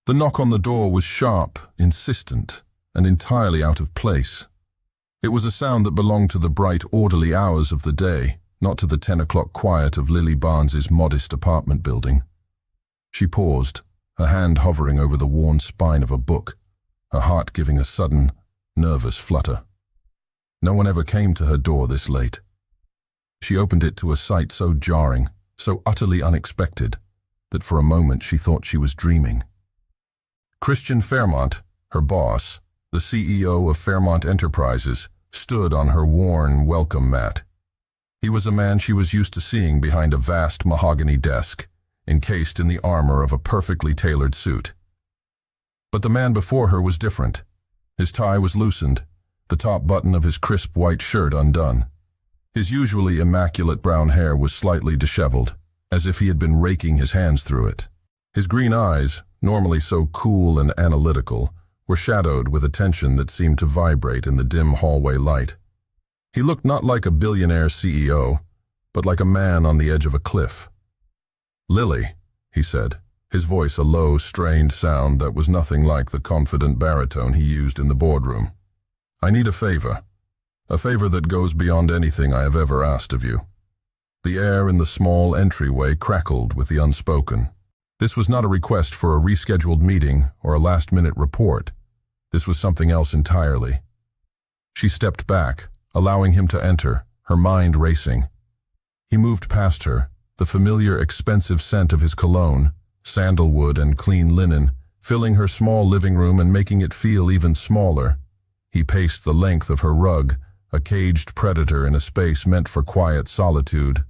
The knock on the door was sharp, insistent, and entirely out of place. It was a sound that belonged to the bright, orderly hours of the day, not to the 10 o'clock quiet of Lily Barnes's modest apartment building. She paused, her hand hovering over the worn spine of a book, her heart giving a sudden, nervous flutter. No one ever came to her door this late. She opened it to a sight so jarring, so utterly unexpected, that for a moment she thought she was dreaming. Christian Fairmont, her boss, the CEO of Fairmont Enterprises, stood on her worn welcome mat. He was a man she was used to seeing behind a vast mahogany desk, encased in the armor of a perfectly tailored suit. But the man before her was different. His tie was loosened, the top button of his crisp white shirt undone. His usually immaculate brown hair was slightly disheveled, as if he had been raking his hands through it. His green eyes, normally so cool and analytical, were shadowed with a tension that seemed to vibrate in the dim hallway light. He looked not like a billionaire CEO, but like a man on the edge of a cliff. "Lily," he said, his voice a low, strained sound that was nothing like the confident baritone he used in the boardroom. "I need a favor that goes beyond anything I have ever asked of you." The air in the small entryway crackled with the unspoken. This was not a request for a rescheduled meeting or a last-minute report. This was something else entirely. She stepped back, allowing him to enter, her mind racing. He moved past her, the familiar expensive scent of his cologne, sandalwood and clean linen, filling her small living room and making it feel even smaller. He paced the length of her rug, a caged predator in a space meant for quiet solitude.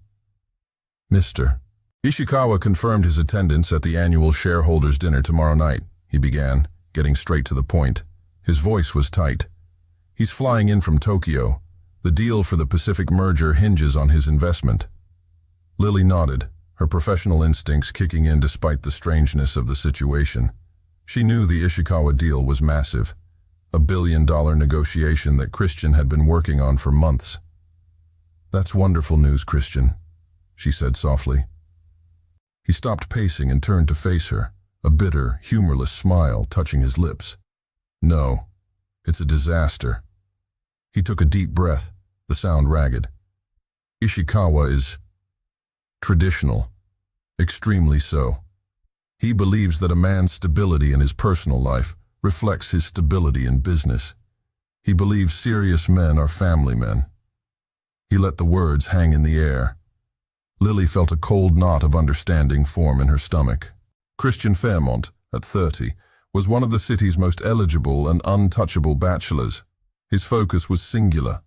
"Mr. Ishikawa confirmed his attendance at the annual shareholders' dinner tomorrow night," he began, getting straight to the point. His voice was tight. "He's flying in from Tokyo. The deal for the Pacific merger hinges on his investment." Lily nodded, her professional instincts kicking in despite the strangeness of the situation. She knew the Ishikawa deal was massive, a billion-dollar negotiation that Christian had been working on for months. "That's wonderful news, Christian," she said softly. He stopped pacing and turned to face her, a bitter, humorless smile touching his lips. "No, it's a disaster." He took a deep breath, the sound ragged. "Ishikawa is traditional, extremely so. He believes that a man's stability in his personal life reflects his stability in business. He believes serious men are family men." He let the words hang in the air. Lily felt a cold knot of understanding form in her stomach. Christian Fairmont, at 30, was one of the city's most eligible and untouchable bachelors. His focus was singular: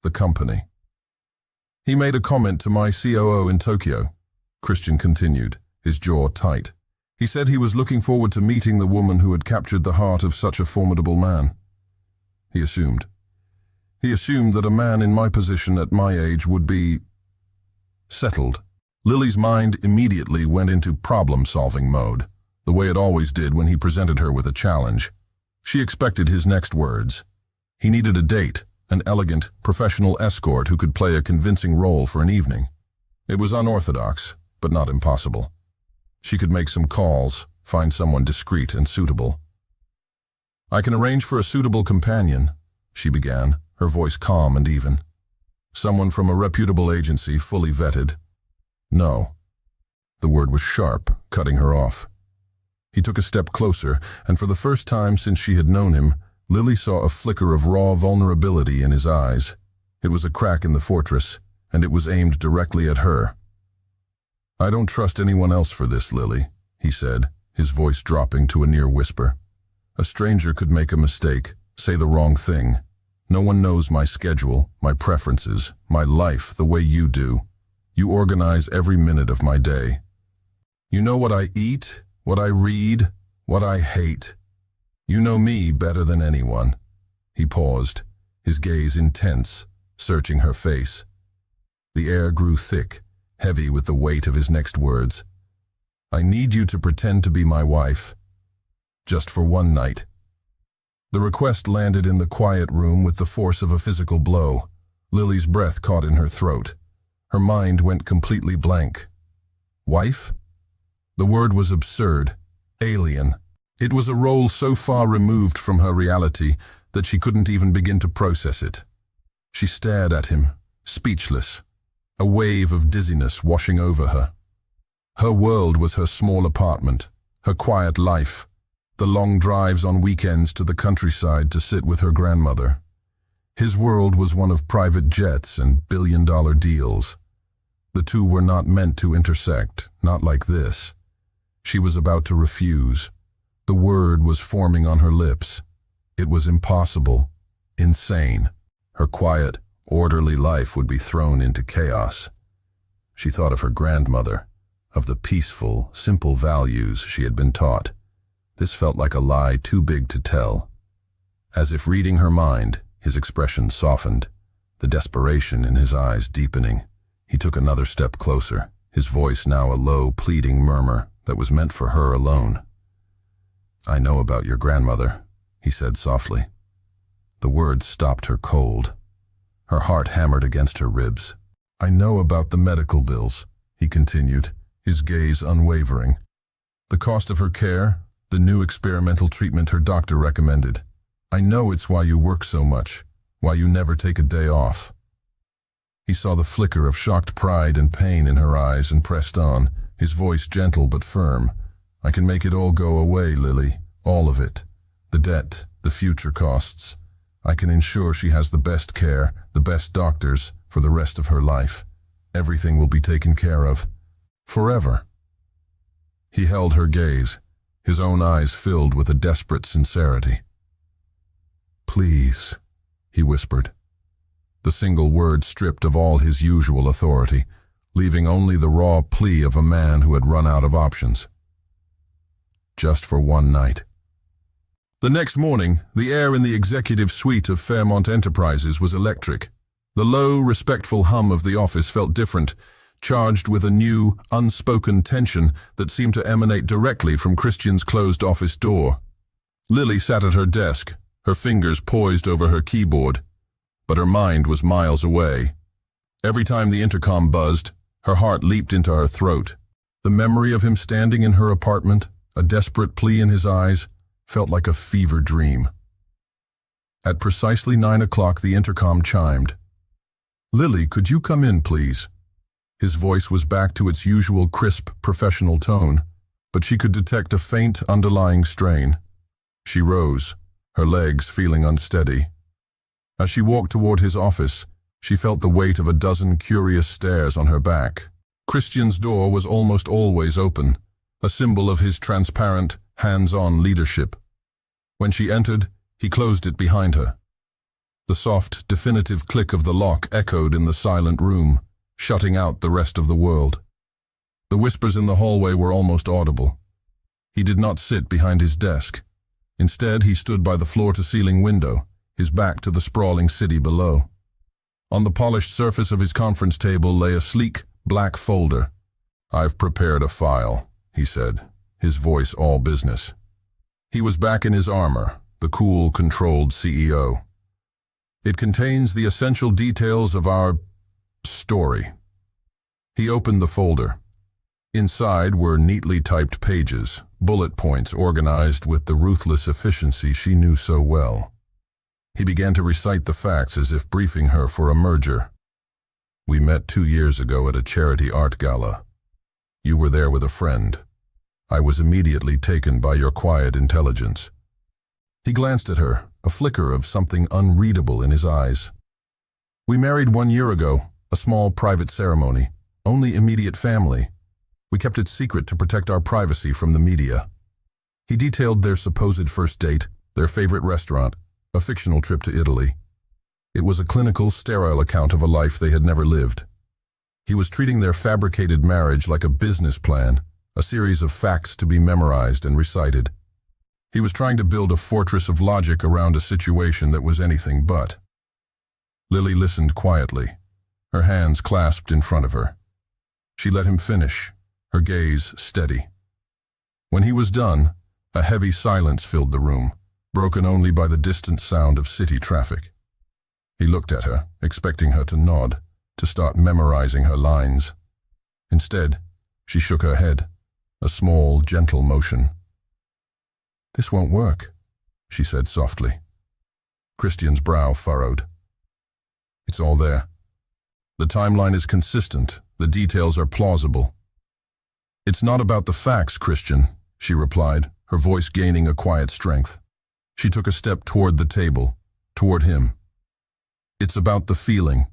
the company. "He made a comment to my COO in Tokyo," Christian continued, his jaw tight. "He said he was looking forward to meeting the woman who had captured the heart of such a formidable man. He assumed that a man in my position at my age would be settled." Lily's mind immediately went into problem-solving mode, the way it always did when he presented her with a challenge. She expected his next words. He needed a date, an elegant, professional escort who could play a convincing role for an evening. It was unorthodox, but not impossible. She could make some calls, find someone discreet and suitable. "I can arrange for a suitable companion," she began, her voice calm and even. "Someone from a reputable agency, fully vetted." "No." The word was sharp, cutting her off. He took a step closer, and for the first time since she had known him, Lily saw a flicker of raw vulnerability in his eyes. It was a crack in the fortress, and it was aimed directly at her. "I don't trust anyone else for this, Lily," he said, his voice dropping to a near whisper. "A stranger could make a mistake, say the wrong thing. No one knows my schedule, my preferences, my life the way you do. You organize every minute of my day. You know what I eat, what I read, what I hate. You know me better than anyone." He paused, his gaze intense, searching her face. The air grew thick, heavy with the weight of his next words. "I need you to pretend to be my wife. Just for one night." The request landed in the quiet room with the force of a physical blow. Lily's breath caught in her throat. Her mind went completely blank. Wife? The word was absurd, alien. It was a role so far removed from her reality that she couldn't even begin to process it. She stared at him, speechless, a wave of dizziness washing over her. Her world was her small apartment, her quiet life, the long drives on weekends to the countryside to sit with her grandmother. His world was one of private jets and billion-dollar deals. The two were not meant to intersect, not like this. She was about to refuse. The word was forming on her lips. It was impossible, insane. Her quiet, orderly life would be thrown into chaos. She thought of her grandmother, of the peaceful, simple values she had been taught. This felt like a lie too big to tell. As if reading her mind, his expression softened, the desperation in his eyes deepening. He took another step closer, his voice now a low, pleading murmur that was meant for her alone. "I know about your grandmother," he said softly. The words stopped her cold. Her heart hammered against her ribs. "I know about the medical bills," he continued, his gaze unwavering. "The cost of her care, the new experimental treatment her doctor recommended. I know it's why you work so much, why you never take a day off." He saw the flicker of shocked pride and pain in her eyes and pressed on, his voice gentle but firm. "I can make it all go away, Lily, all of it. The debt, the future costs. I can ensure she has the best care, the best doctors, for the rest of her life. Everything will be taken care of. Forever." He held her gaze, his own eyes filled with a desperate sincerity. "Please," he whispered, the single word stripped of all his usual authority, leaving only the raw plea of a man who had run out of options. "Just for one night." The next morning, the air in the executive suite of Fairmont Enterprises was electric. The low, respectful hum of the office felt different, charged with a new, unspoken tension that seemed to emanate directly from Christian's closed office door. Lily sat at her desk, her fingers poised over her keyboard, but her mind was miles away. Every time the intercom buzzed, her heart leaped into her throat. The memory of him standing in her apartment, a desperate plea in his eyes, felt like a fever dream. At precisely 9 o'clock, the intercom chimed. "Lily, could you come in, please?" His voice was back to its usual crisp, professional tone, but she could detect a faint, underlying strain. She rose, her legs feeling unsteady. As she walked toward his office, she felt the weight of a dozen curious stares on her back. Christian's door was almost always open, a symbol of his transparent, hands-on leadership. When she entered, he closed it behind her. The soft, definitive click of the lock echoed in the silent room, shutting out the rest of the world. The whispers in the hallway were almost audible. He did not sit behind his desk. Instead, he stood by the floor-to-ceiling window, his back to the sprawling city below. On the polished surface of his conference table lay a sleek, black folder. "I've prepared a file," he said, his voice all business. He was back in his armor, the cool, controlled CEO. "It contains the essential details of our story." He opened the folder. Inside were neatly typed pages, bullet points organized with the ruthless efficiency she knew so well. He began to recite the facts as if briefing her for a merger. "We met 2 years ago at a charity art gala. You were there with a friend. I was immediately taken by your quiet intelligence." He glanced at her, a flicker of something unreadable in his eyes. "We married 1 year ago, a small private ceremony, only immediate family. We kept it secret to protect our privacy from the media." He detailed their supposed first date, their favorite restaurant, a fictional trip to Italy. It was a clinical, sterile account of a life they had never lived. He was treating their fabricated marriage like a business plan, a series of facts to be memorized and recited. He was trying to build a fortress of logic around a situation that was anything but. Lily listened quietly, her hands clasped in front of her. She let him finish, her gaze steady. When he was done, a heavy silence filled the room, broken only by the distant sound of city traffic. He looked at her, expecting her to nod, to start memorizing her lines. Instead, she shook her head, a small, gentle motion. "This won't work," she said softly. Christian's brow furrowed. "It's all there. The timeline is consistent. The details are plausible." "It's not about the facts, Christian," she replied, her voice gaining a quiet strength. She took a step toward the table, toward him. "It's about the feeling.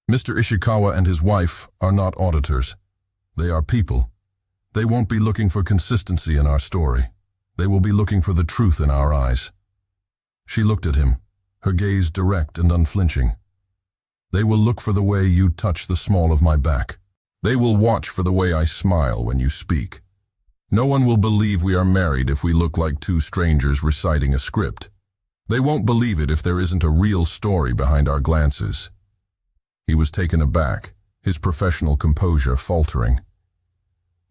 Mr. Ishikawa and his wife are not auditors. They are people. They won't be looking for consistency in our story. They will be looking for the truth in our eyes." She looked at him, her gaze direct and unflinching. "They will look for the way you touch the small of my back. They will watch for the way I smile when you speak. No one will believe we are married if we look like two strangers reciting a script. They won't believe it if there isn't a real story behind our glances." He was taken aback, his professional composure faltering.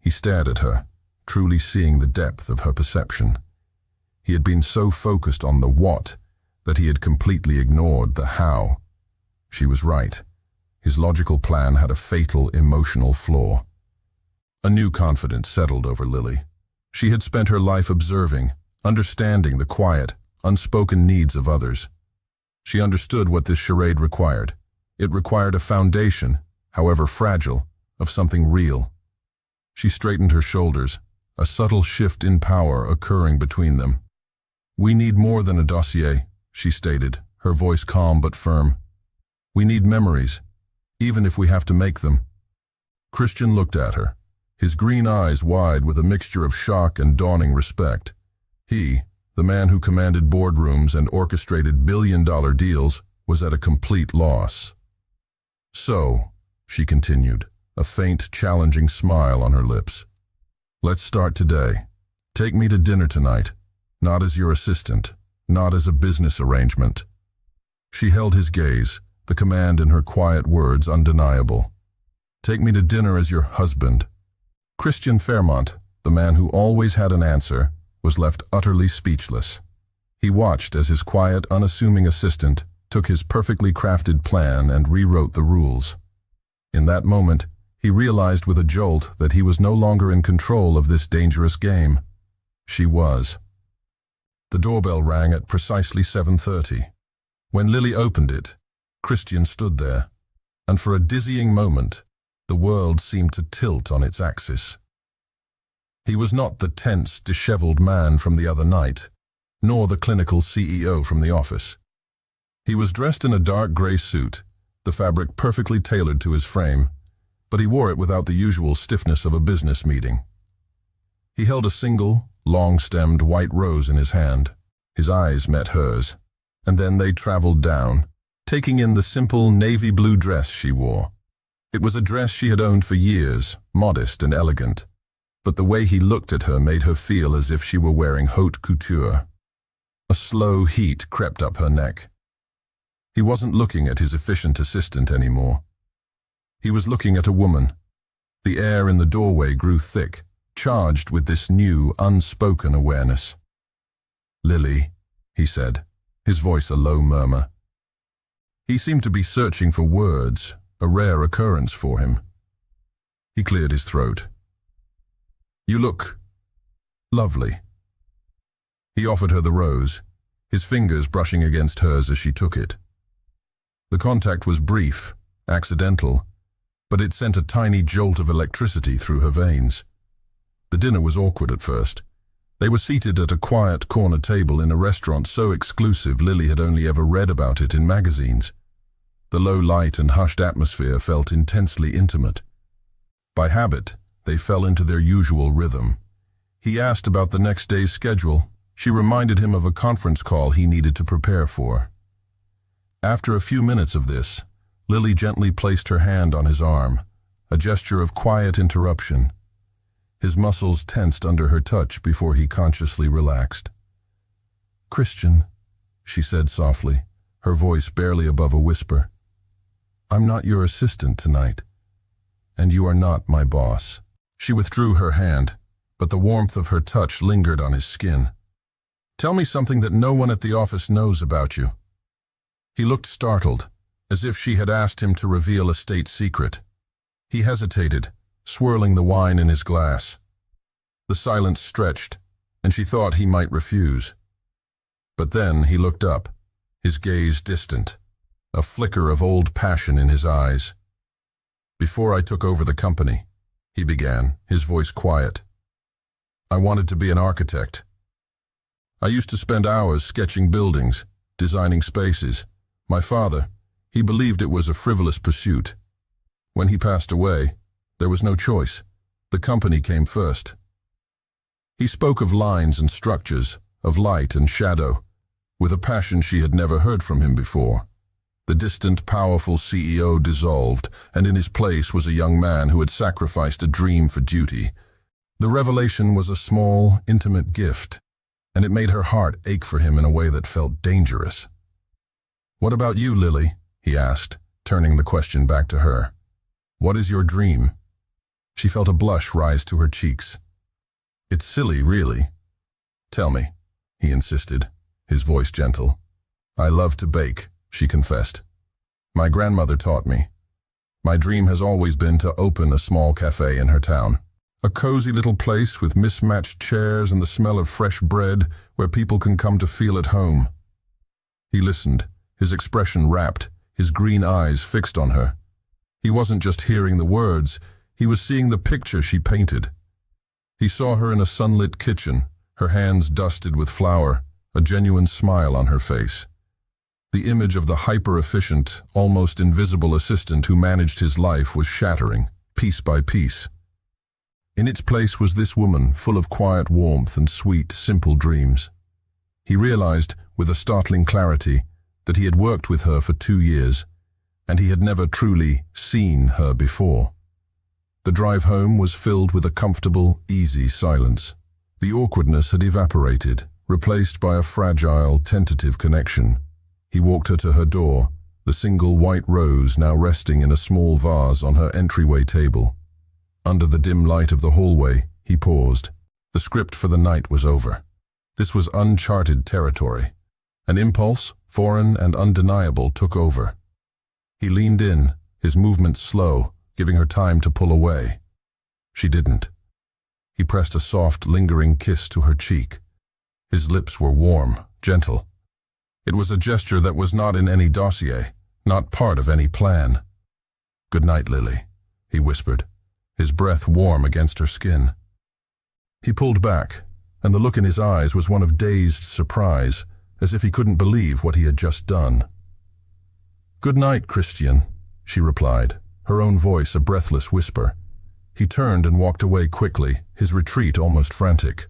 He stared at her, truly seeing the depth of her perception. He had been so focused on the what that he had completely ignored the how. She was right. His logical plan had a fatal emotional flaw. A new confidence settled over Lily. She had spent her life observing, understanding the quiet, unspoken needs of others. She understood what this charade required. It required a foundation, however fragile, of something real. She straightened her shoulders, a subtle shift in power occurring between them. "We need more than a dossier," she stated, her voice calm but firm. "We need memories, even if we have to make them." Christian looked at her, his green eyes wide with a mixture of shock and dawning respect. He, the man who commanded boardrooms and orchestrated billion-dollar deals, was at a complete loss. "So," she continued, a faint, challenging smile on her lips, "let's start today. Take me to dinner tonight, not as your assistant, not as a business arrangement." She held his gaze, the command in her quiet words undeniable. "Take me to dinner as your husband." Christian Fairmont, the man who always had an answer, was left utterly speechless. He watched as his quiet, unassuming assistant took his perfectly crafted plan and rewrote the rules. In that moment, he realized with a jolt that he was no longer in control of this dangerous game. She was. The doorbell rang at precisely 7:30. When Lily opened it, Christian stood there, and for a dizzying moment, the world seemed to tilt on its axis. He was not the tense, disheveled man from the other night, nor the clinical CEO from the office. He was dressed in a dark gray suit, the fabric perfectly tailored to his frame, but he wore it without the usual stiffness of a business meeting. He held a single, long-stemmed white rose in his hand. His eyes met hers, and then they traveled down, taking in the simple navy blue dress she wore. It was a dress she had owned for years, modest and elegant, but the way he looked at her made her feel as if she were wearing haute couture. A slow heat crept up her neck. He wasn't looking at his efficient assistant anymore. He was looking at a woman. The air in the doorway grew thick, charged with this new, unspoken awareness. "Lily," he said, his voice a low murmur. He seemed to be searching for words, a rare occurrence for him. He cleared his throat. "You look lovely." He offered her the rose, his fingers brushing against hers as she took it. The contact was brief, accidental, but it sent a tiny jolt of electricity through her veins. The dinner was awkward at first. They were seated at a quiet corner table in a restaurant so exclusive Lily had only ever read about it in magazines. The low light and hushed atmosphere felt intensely intimate. By habit, they fell into their usual rhythm. He asked about the next day's schedule. She reminded him of a conference call he needed to prepare for. After a few minutes of this, Lily gently placed her hand on his arm, a gesture of quiet interruption. His muscles tensed under her touch before he consciously relaxed. "Christian," she said softly, her voice barely above a whisper, "I'm not your assistant tonight, and you are not my boss." She withdrew her hand, but the warmth of her touch lingered on his skin. "Tell me something that no one at the office knows about you." He looked startled, as if she had asked him to reveal a state secret. He hesitated, swirling the wine in his glass. The silence stretched, and she thought he might refuse. But then he looked up, his gaze distant, a flicker of old passion in his eyes. "Before I took over the company," he began, his voice quiet, "I wanted to be an architect. I used to spend hours sketching buildings, designing spaces. My father, he believed it was a frivolous pursuit. When he passed away, there was no choice. The company came first." He spoke of lines and structures, of light and shadow, with a passion she had never heard from him before. The distant, powerful CEO dissolved, and in his place was a young man who had sacrificed a dream for duty. The revelation was a small, intimate gift, and it made her heart ache for him in a way that felt dangerous. "What about you, Lily?" he asked, turning the question back to her. "What is your dream?" She felt a blush rise to her cheeks. "It's silly, really." "Tell me," he insisted, his voice gentle. "I love to bake," she confessed. "My grandmother taught me. My dream has always been to open a small cafe in her town. A cozy little place with mismatched chairs and the smell of fresh bread where people can come to feel at home." He listened, his expression rapt, his green eyes fixed on her. He wasn't just hearing the words, he was seeing the picture she painted. He saw her in a sunlit kitchen, her hands dusted with flour, a genuine smile on her face. The image of the hyper-efficient, almost invisible assistant who managed his life was shattering, piece by piece. In its place was this woman, full of quiet warmth and sweet, simple dreams. He realized, with a startling clarity, that he had worked with her for 2 years, and he had never truly seen her before. The drive home was filled with a comfortable, easy silence. The awkwardness had evaporated, replaced by a fragile, tentative connection. He walked her to her door, the single white rose now resting in a small vase on her entryway table. Under the dim light of the hallway, he paused. The script for the night was over. This was uncharted territory. An impulse, foreign and undeniable, took over. He leaned in, his movements slow, giving her time to pull away. She didn't. He pressed a soft, lingering kiss to her cheek. His lips were warm, gentle. It was a gesture that was not in any dossier, not part of any plan. "Good night, Lily," he whispered, his breath warm against her skin. He pulled back, and the look in his eyes was one of dazed surprise, as if he couldn't believe what he had just done. "Good night, Christian," she replied, her own voice a breathless whisper. He turned and walked away quickly, his retreat almost frantic.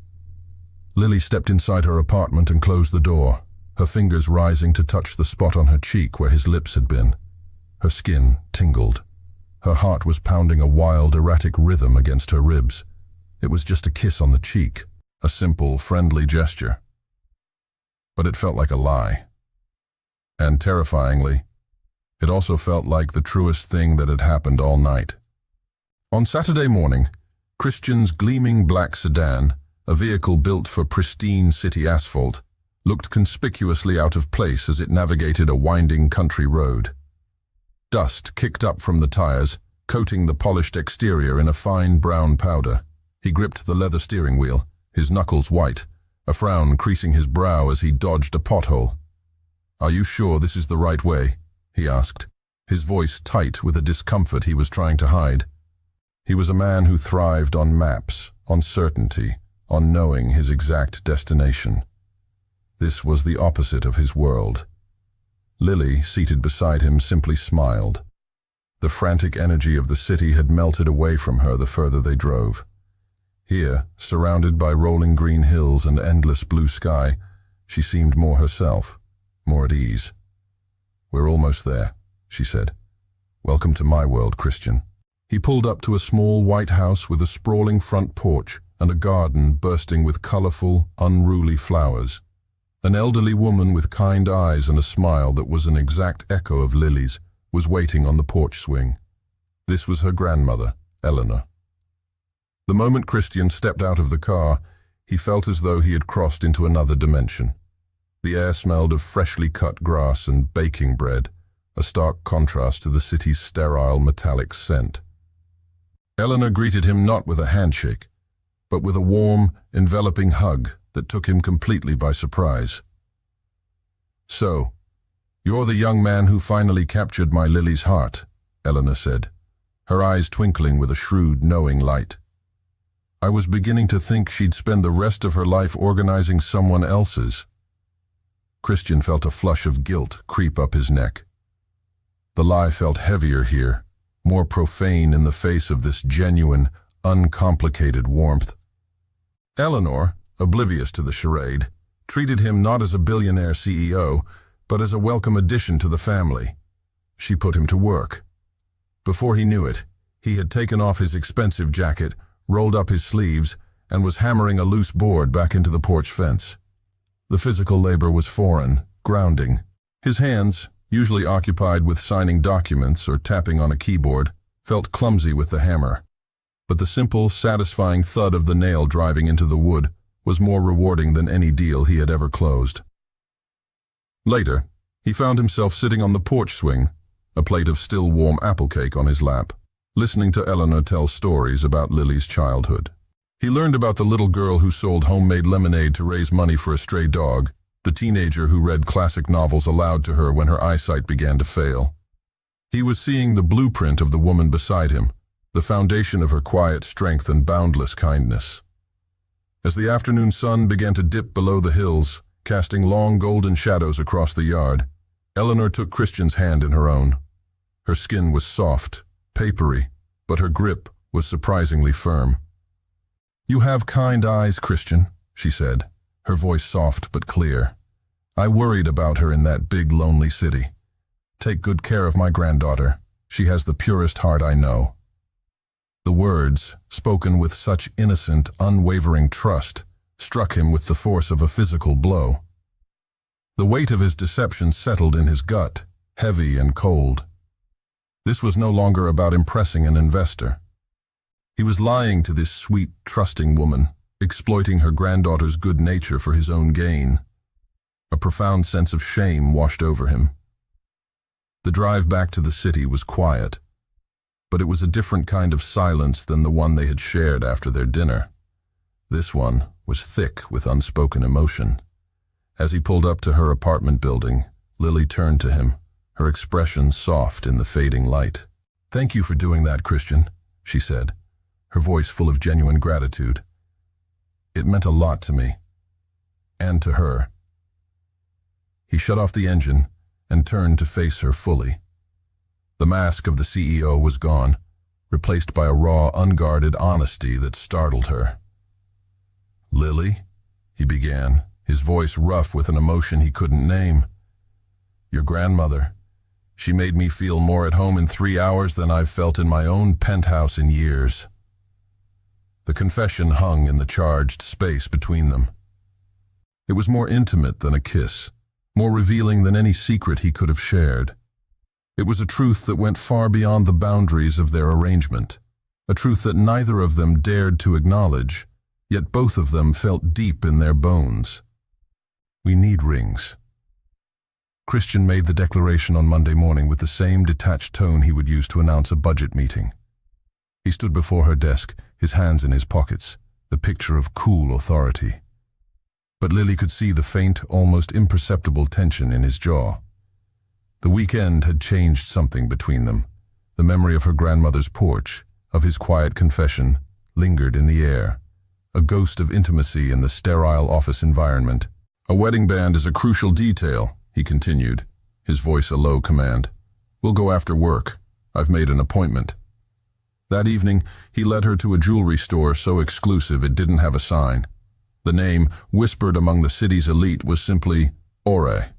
Lily stepped inside her apartment and closed the door, her fingers rising to touch the spot on her cheek where his lips had been. Her skin tingled. Her heart was pounding a wild, erratic rhythm against her ribs. It was just a kiss on the cheek, a simple, friendly gesture. But it felt like a lie. And terrifyingly, it also felt like the truest thing that had happened all night. On Saturday morning, Christian's gleaming black sedan, a vehicle built for pristine city asphalt, looked conspicuously out of place as it navigated a winding country road. Dust kicked up from the tires, coating the polished exterior in a fine brown powder. He gripped the leather steering wheel, his knuckles white, a frown creasing his brow as he dodged a pothole. "Are you sure this is the right way?" he asked, his voice tight with a discomfort he was trying to hide. He was a man who thrived on maps, on certainty, on knowing his exact destination. This was the opposite of his world. Lily, seated beside him, simply smiled. The frantic energy of the city had melted away from her the further they drove. Here, surrounded by rolling green hills and endless blue sky, she seemed more herself, more at ease. "We're almost there," she said. "Welcome to my world, Christian." He pulled up to a small white house with a sprawling front porch and a garden bursting with colorful, unruly flowers. An elderly woman with kind eyes and a smile that was an exact echo of Lily's was waiting on the porch swing. This was her grandmother, Eleanor. The moment Christian stepped out of the car, he felt as though he had crossed into another dimension. The air smelled of freshly cut grass and baking bread, a stark contrast to the city's sterile metallic scent. Eleanor greeted him not with a handshake, but with a warm, enveloping hug that took him completely by surprise. "So, you're the young man who finally captured my Lily's heart," Eleanor said, her eyes twinkling with a shrewd, knowing light. "I was beginning to think she'd spend the rest of her life organizing someone else's." Christian felt a flush of guilt creep up his neck. The lie felt heavier here, more profane in the face of this genuine, uncomplicated warmth. Eleanor, oblivious to the charade, treated him not as a billionaire CEO, but as a welcome addition to the family. She put him to work. Before he knew it, he had taken off his expensive jacket, rolled up his sleeves, and was hammering a loose board back into the porch fence. The physical labor was foreign, grounding. His hands, usually occupied with signing documents or tapping on a keyboard, felt clumsy with the hammer. But the simple, satisfying thud of the nail driving into the wood was more rewarding than any deal he had ever closed. Later, he found himself sitting on the porch swing, a plate of still warm apple cake on his lap, listening to Eleanor tell stories about Lily's childhood. He learned about the little girl who sold homemade lemonade to raise money for a stray dog, the teenager who read classic novels aloud to her when her eyesight began to fail. He was seeing the blueprint of the woman beside him, the foundation of her quiet strength and boundless kindness. As the afternoon sun began to dip below the hills, casting long golden shadows across the yard, Eleanor took Christian's hand in her own. Her skin was soft, papery, but her grip was surprisingly firm. "You have kind eyes, Christian," she said, her voice soft but clear. "I worried about her in that big, lonely city. Take good care of my granddaughter. She has the purest heart I know." The words, spoken with such innocent, unwavering trust, struck him with the force of a physical blow. The weight of his deception settled in his gut, heavy and cold. This was no longer about impressing an investor. He was lying to this sweet, trusting woman, exploiting her granddaughter's good nature for his own gain. A profound sense of shame washed over him. The drive back to the city was quiet, but it was a different kind of silence than the one they had shared after their dinner. This one was thick with unspoken emotion. As he pulled up to her apartment building, Lily turned to him, her expression soft in the fading light. "Thank you for doing that, Christian," she said, her voice full of genuine gratitude. "It meant a lot to me, and to her." He shut off the engine and turned to face her fully. The mask of the CEO was gone, replaced by a raw, unguarded honesty that startled her. "Lily," he began, his voice rough with an emotion he couldn't name. "Your grandmother. She made me feel more at home in 3 hours than I've felt in my own penthouse in years." The confession hung in the charged space between them. It was more intimate than a kiss, more revealing than any secret he could have shared. It was a truth that went far beyond the boundaries of their arrangement, a truth that neither of them dared to acknowledge, yet both of them felt deep in their bones. "We need rings." Christian made the declaration on Monday morning with the same detached tone he would use to announce a budget meeting. He stood before her desk, his hands in his pockets, the picture of cool authority. But Lily could see the faint, almost imperceptible tension in his jaw. The weekend had changed something between them. The memory of her grandmother's porch, of his quiet confession, lingered in the air, a ghost of intimacy in the sterile office environment. "A wedding band is a crucial detail," he continued, his voice a low command. "We'll go after work. I've made an appointment." That evening, he led her to a jewelry store so exclusive it didn't have a sign. The name, whispered among the city's elite, was simply Ore.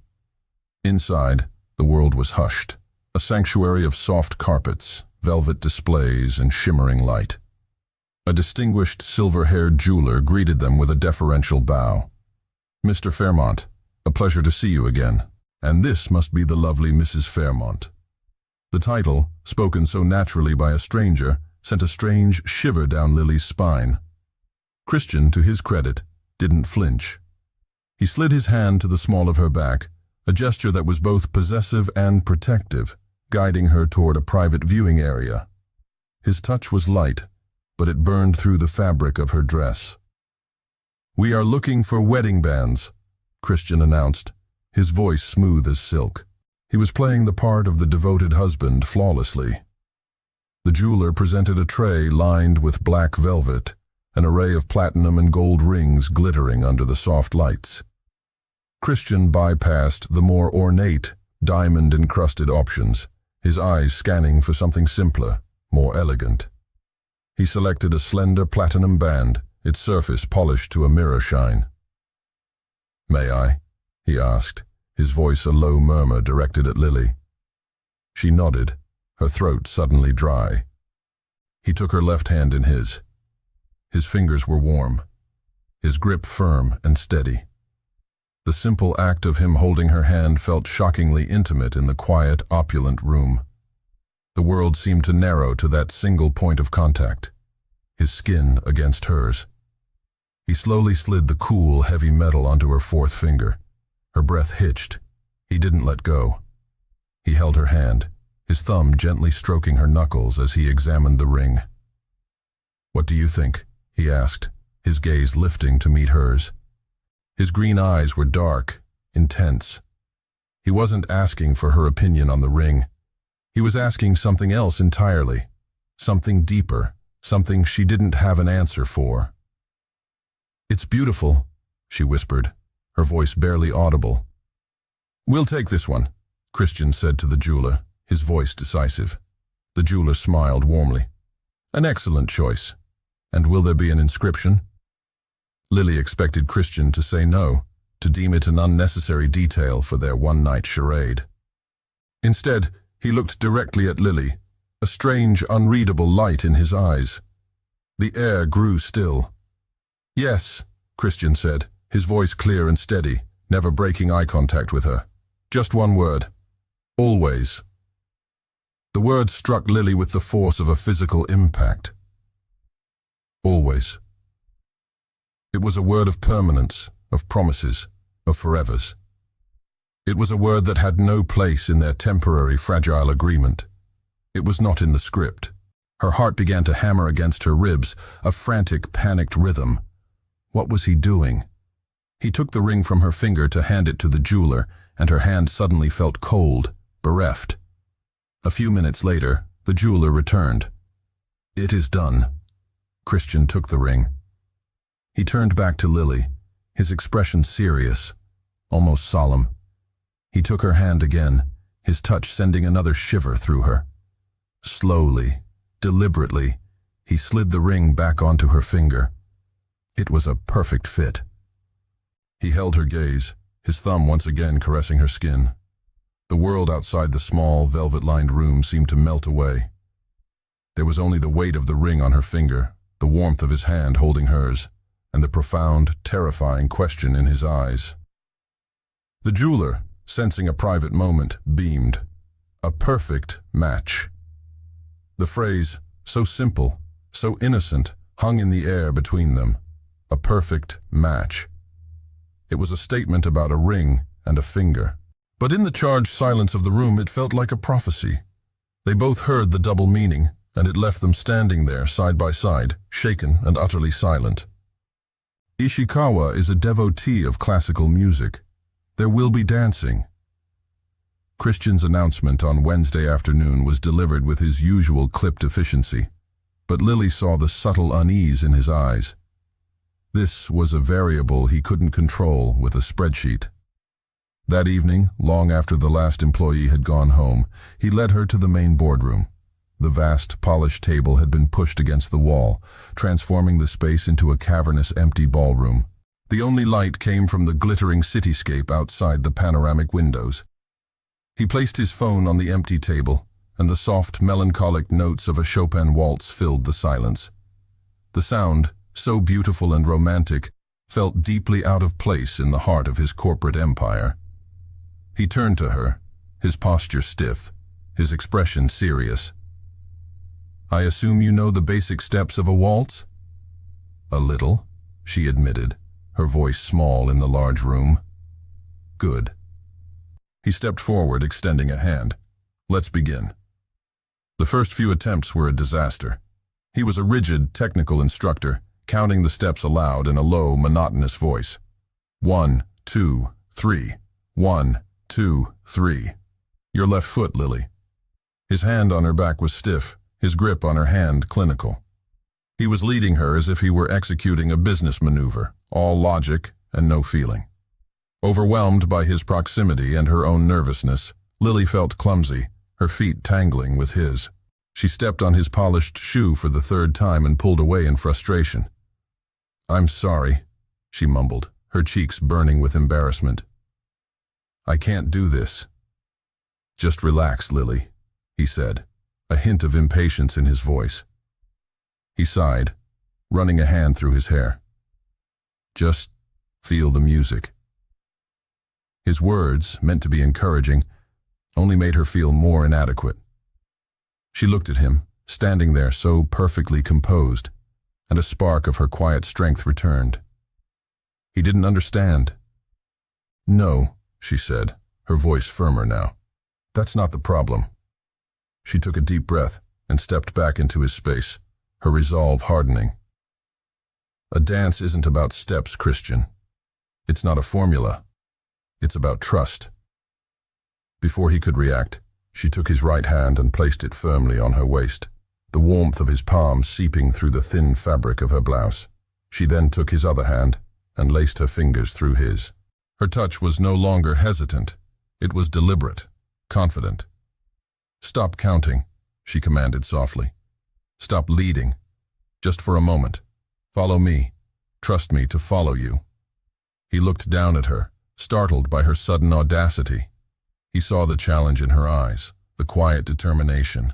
Inside, the world was hushed, a sanctuary of soft carpets, velvet displays, and shimmering light. A distinguished silver-haired jeweler greeted them with a deferential bow. "Mr. Fairmont, a pleasure to see you again. And this must be the lovely Mrs. Fairmont." The title, spoken so naturally by a stranger, sent a strange shiver down Lily's spine. Christian, to his credit, didn't flinch. He slid his hand to the small of her back, a gesture that was both possessive and protective, guiding her toward a private viewing area. His touch was light, but it burned through the fabric of her dress. "We are looking for wedding bands," Christian announced, his voice smooth as silk. He was playing the part of the devoted husband flawlessly. The jeweler presented a tray lined with black velvet, an array of platinum and gold rings glittering under the soft lights. Christian bypassed the more ornate, diamond-encrusted options, his eyes scanning for something simpler, more elegant. He selected a slender platinum band, its surface polished to a mirror shine. "May I?" he asked, his voice a low murmur directed at Lily. She nodded, her throat suddenly dry. He took her left hand in his. His fingers were warm, his grip firm and steady. The simple act of him holding her hand felt shockingly intimate in the quiet, opulent room. The world seemed to narrow to that single point of contact, his skin against hers. He slowly slid the cool, heavy metal onto her fourth finger. Her breath hitched. He didn't let go. He held her hand, his thumb gently stroking her knuckles as he examined the ring. "What do you think?" he asked, his gaze lifting to meet hers. His green eyes were dark, intense. He wasn't asking for her opinion on the ring. He was asking something else entirely, something deeper, something she didn't have an answer for. "It's beautiful," she whispered, her voice barely audible. "We'll take this one," Christian said to the jeweler, his voice decisive. The jeweler smiled warmly. "An excellent choice. And will there be an inscription?" Lily expected Christian to say no, to deem it an unnecessary detail for their one-night charade. Instead, he looked directly at Lily, a strange, unreadable light in his eyes. The air grew still. "Yes," Christian said, his voice clear and steady, never breaking eye contact with her. "Just one word. Always." The word struck Lily with the force of a physical impact. Always. It was a word of permanence, of promises, of forevers. It was a word that had no place in their temporary, fragile agreement. It was not in the script. Her heart began to hammer against her ribs, a frantic, panicked rhythm. What was he doing? He took the ring from her finger to hand it to the jeweler, and her hand suddenly felt cold, bereft. A few minutes later, the jeweler returned. "It is done." Christian took the ring. He turned back to Lily, his expression serious, almost solemn. He took her hand again, his touch sending another shiver through her. Slowly, deliberately, he slid the ring back onto her finger. It was a perfect fit. He held her gaze, his thumb once again caressing her skin. The world outside the small, velvet-lined room seemed to melt away. There was only the weight of the ring on her finger, the warmth of his hand holding hers, and the profound, terrifying question in his eyes. The jeweler, sensing a private moment, beamed. A perfect match. The phrase, so simple, so innocent, hung in the air between them. A perfect match. It was a statement about a ring and a finger. But in the charged silence of the room, it felt like a prophecy. They both heard the double meaning, and it left them standing there side by side, shaken and utterly silent. Ishikawa is a devotee of classical music. There will be dancing. Christian's announcement on Wednesday afternoon was delivered with his usual clipped efficiency, but Lily saw the subtle unease in his eyes. This was a variable he couldn't control with a spreadsheet. That evening, long after the last employee had gone home, he led her to the main boardroom. The vast, polished table had been pushed against the wall, transforming the space into a cavernous, empty ballroom. The only light came from the glittering cityscape outside the panoramic windows. He placed his phone on the empty table, and the soft, melancholic notes of a Chopin waltz filled the silence. The sound, so beautiful and romantic, felt deeply out of place in the heart of his corporate empire. He turned to her, his posture stiff, his expression serious. "I assume you know the basic steps of a waltz?" "A little," she admitted, her voice small in the large room. "Good." He stepped forward, extending a hand. "Let's begin." The first few attempts were a disaster. He was a rigid, technical instructor, counting the steps aloud in a low, monotonous voice. 1, 2, 3. 1, 2, 3. Your left foot, Lily. His hand on her back was stiff, his grip on her hand clinical. He was leading her as if he were executing a business maneuver, all logic and no feeling. Overwhelmed by his proximity and her own nervousness, Lily felt clumsy, her feet tangling with his. She stepped on his polished shoe for the third time and pulled away in frustration. "I'm sorry," she mumbled, her cheeks burning with embarrassment. "I can't do this." "Just relax, Lily," he said, a hint of impatience in his voice. He sighed, running a hand through his hair. "Just feel the music." His words, meant to be encouraging, only made her feel more inadequate. She looked at him, standing there so perfectly composed, and a spark of her quiet strength returned. He didn't understand. "No," she said, her voice firmer now. "That's not the problem." She took a deep breath and stepped back into his space, her resolve hardening. "A dance isn't about steps, Christian. It's not a formula. It's about trust." Before he could react, she took his right hand and placed it firmly on her waist, the warmth of his palm seeping through the thin fabric of her blouse. She then took his other hand and laced her fingers through his. Her touch was no longer hesitant. It was deliberate, confident. "Stop counting," she commanded softly. "Stop leading. Just for a moment. Follow me. Trust me to follow you." He looked down at her, startled by her sudden audacity. He saw the challenge in her eyes, the quiet determination.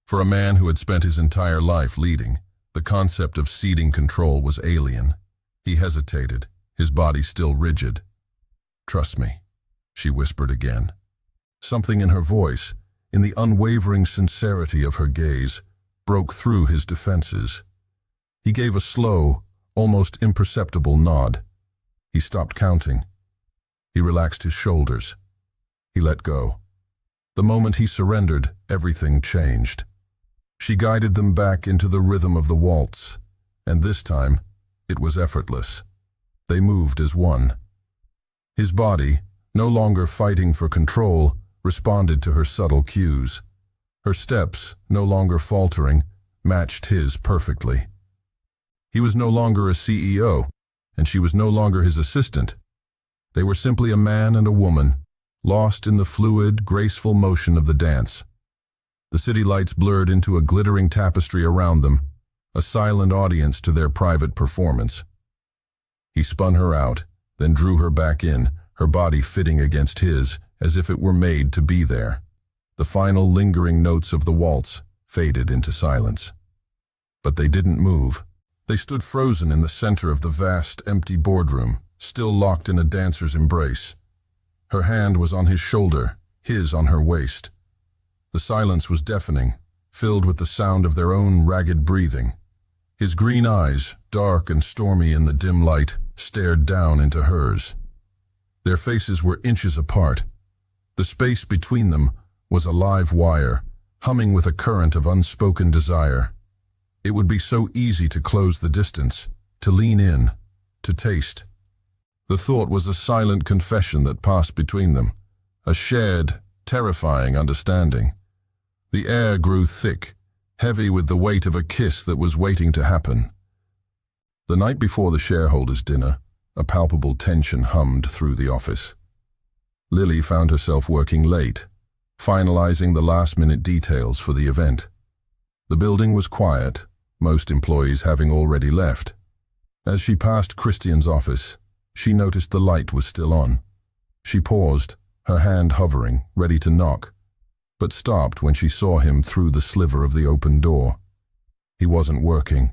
For a man who had spent his entire life leading, the concept of ceding control was alien. He hesitated, his body still rigid. "Trust me," she whispered again. Something in her voice, in the unwavering sincerity of her gaze, broke through his defenses. He gave a slow, almost imperceptible nod. He stopped counting. He relaxed his shoulders. He let go. The moment he surrendered, everything changed. She guided them back into the rhythm of the waltz, and this time, it was effortless. They moved as one. His body, no longer fighting for control, responded to her subtle cues. Her steps, no longer faltering, matched his perfectly. He was no longer a CEO, and she was no longer his assistant. They were simply a man and a woman, lost in the fluid, graceful motion of the dance. The city lights blurred into a glittering tapestry around them, a silent audience to their private performance. He spun her out, then drew her back in, her body fitting against his, as if it were made to be there. The final lingering notes of the waltz faded into silence. But they didn't move. They stood frozen in the center of the vast, empty boardroom, still locked in a dancer's embrace. Her hand was on his shoulder, his on her waist. The silence was deafening, filled with the sound of their own ragged breathing. His green eyes, dark and stormy in the dim light, stared down into hers. Their faces were inches apart. The space between them was a live wire, humming with a current of unspoken desire. It would be so easy to close the distance, to lean in, to taste. The thought was a silent confession that passed between them, a shared, terrifying understanding. The air grew thick, heavy with the weight of a kiss that was waiting to happen. The night before the shareholders' dinner, a palpable tension hummed through the office. Lily found herself working late, finalizing the last-minute details for the event. The building was quiet, most employees having already left. As she passed Christian's office, she noticed the light was still on. She paused, her hand hovering, ready to knock, but stopped when she saw him through the sliver of the open door. He wasn't working.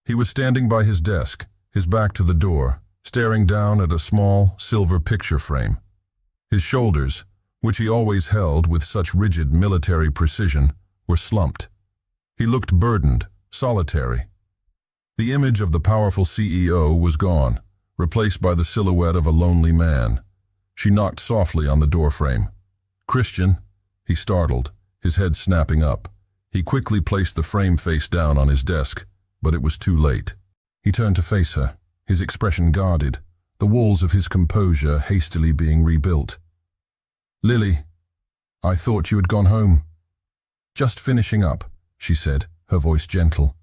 He was standing by his desk, his back to the door, staring down at a small, silver picture frame. His shoulders, which he always held with such rigid military precision, were slumped. He looked burdened, solitary. The image of the powerful CEO was gone, replaced by the silhouette of a lonely man. She knocked softly on the doorframe. "Christian," he startled, his head snapping up. He quickly placed the frame face down on his desk, but it was too late. He turned to face her, his expression guarded, the walls of his composure hastily being rebuilt. "Lily, I thought you had gone home." "Just finishing up," she said, her voice gentle.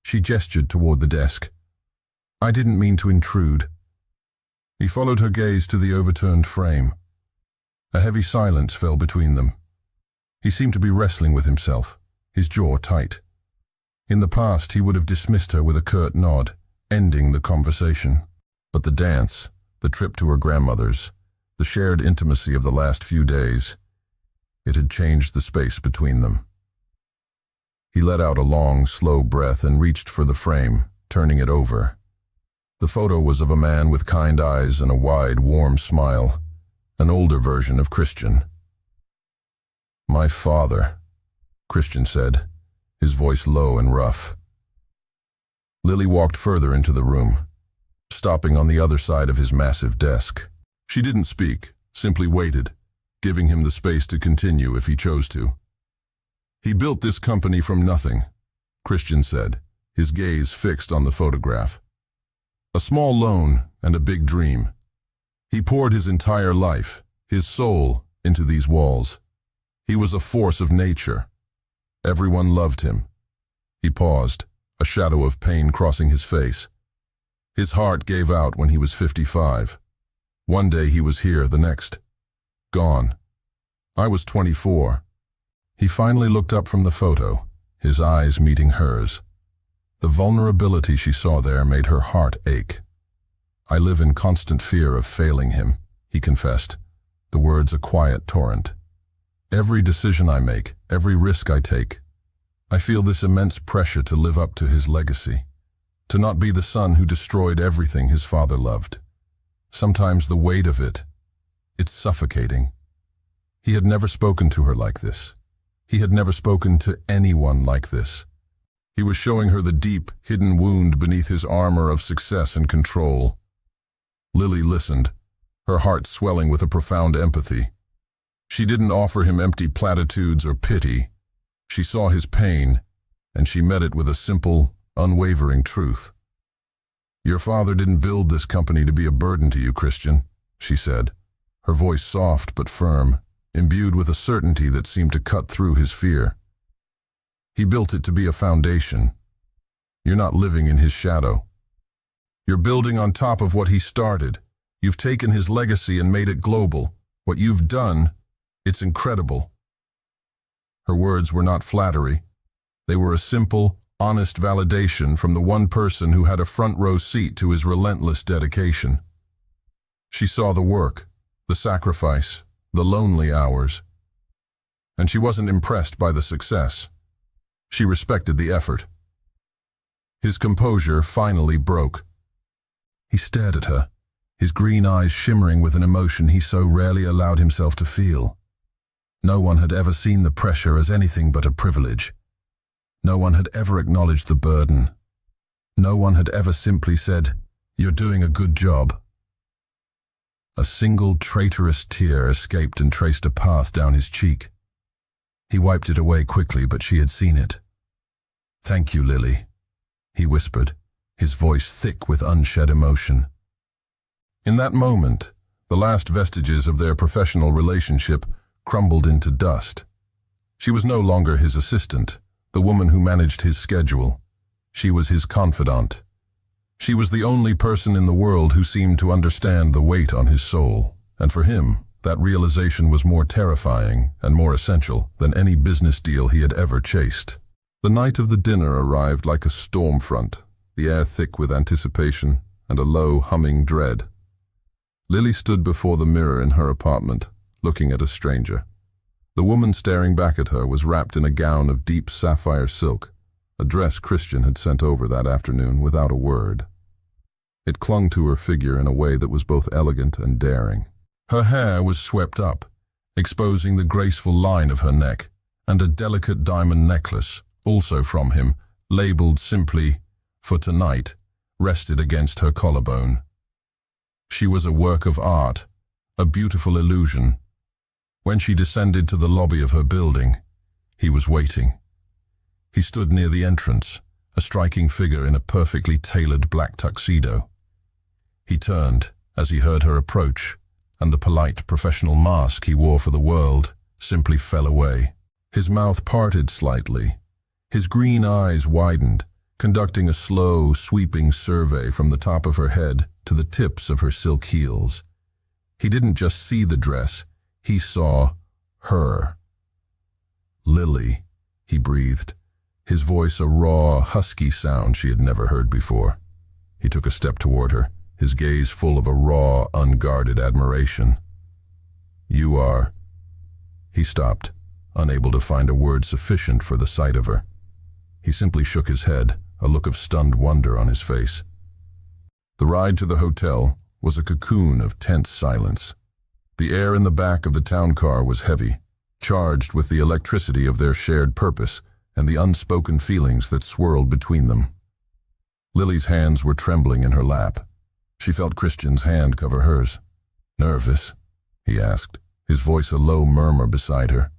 She gestured toward the desk. "I didn't mean to intrude." He followed her gaze to the overturned frame. A heavy silence fell between them. He seemed to be wrestling with himself, his jaw tight. In the past, he would have dismissed her with a curt nod, ending the conversation. But the dance, the trip to her grandmother's, the shared intimacy of the last few days, it had changed the space between them. He let out a long, slow breath and reached for the frame, turning it over. The photo was of a man with kind eyes and a wide, warm smile, an older version of Christian. "My father," Christian said, his voice low and rough. Lily walked further into the room, stopping on the other side of his massive desk. She didn't speak, simply waited, giving him the space to continue if he chose to. "He built this company from nothing," Christian said, his gaze fixed on the photograph. "A small loan and a big dream. He poured his entire life, his soul, into these walls. He was a force of nature. Everyone loved him." He paused, a shadow of pain crossing his face. His heart gave out when he was 55. One day he was here, the next, gone. I was 24. He finally looked up from the photo, his eyes meeting hers. The vulnerability she saw there made her heart ache. "I live in constant fear of failing him," he confessed, the words a quiet torrent. "Every decision I make, every risk I take, I feel this immense pressure to live up to his legacy, to not be the son who destroyed everything his father loved. Sometimes the weight of it's suffocating." He had never spoken to her like this. He had never spoken to anyone like this. He was showing her the deep, hidden wound beneath his armor of success and control. Lily listened, her heart swelling with a profound empathy. She didn't offer him empty platitudes or pity. She saw his pain, and she met it with a simple, unwavering truth. "Your father didn't build this company to be a burden to you, Christian," she said, her voice soft but firm, imbued with a certainty that seemed to cut through his fear. "He built it to be a foundation. You're not living in his shadow. You're building on top of what he started. You've taken his legacy and made it global. What you've done, it's incredible." Her words were not flattery. They were a simple, honest validation from the one person who had a front-row seat to his relentless dedication. She saw the work, the sacrifice, the lonely hours. And she wasn't impressed by the success. She respected the effort. His composure finally broke. He stared at her, his green eyes shimmering with an emotion he so rarely allowed himself to feel. No one had ever seen the pressure as anything but a privilege. No one had ever acknowledged the burden. No one had ever simply said, "You're doing a good job." A single traitorous tear escaped and traced a path down his cheek. He wiped it away quickly, but she had seen it. "Thank you, Lily," he whispered, his voice thick with unshed emotion. In that moment, the last vestiges of their professional relationship crumbled into dust. She was no longer his assistant, the woman who managed his schedule. She was his confidant. She was the only person in the world who seemed to understand the weight on his soul, and for him, that realization was more terrifying and more essential than any business deal he had ever chased. The night of the dinner arrived like a storm front, the air thick with anticipation and a low, humming dread. Lily stood before the mirror in her apartment, looking at a stranger. The woman staring back at her was wrapped in a gown of deep sapphire silk, a dress Christian had sent over that afternoon without a word. It clung to her figure in a way that was both elegant and daring. Her hair was swept up, exposing the graceful line of her neck, and a delicate diamond necklace, also from him, labeled simply, "For tonight," rested against her collarbone. She was a work of art, a beautiful illusion. When she descended to the lobby of her building, he was waiting. He stood near the entrance, a striking figure in a perfectly tailored black tuxedo. He turned as he heard her approach, and the polite professional mask he wore for the world simply fell away. His mouth parted slightly. His green eyes widened, conducting a slow, sweeping survey from the top of her head to the tips of her silk heels. He didn't just see the dress, he saw her. "Lily," he breathed, his voice a raw, husky sound she had never heard before. He took a step toward her, his gaze full of a raw, unguarded admiration. "You are..." He stopped, unable to find a word sufficient for the sight of her. He simply shook his head, a look of stunned wonder on his face. The ride to the hotel was a cocoon of tense silence. The air in the back of the town car was heavy, charged with the electricity of their shared purpose and the unspoken feelings that swirled between them. Lily's hands were trembling in her lap. She felt Christian's hand cover hers. "Nervous?" he asked, his voice a low murmur beside her.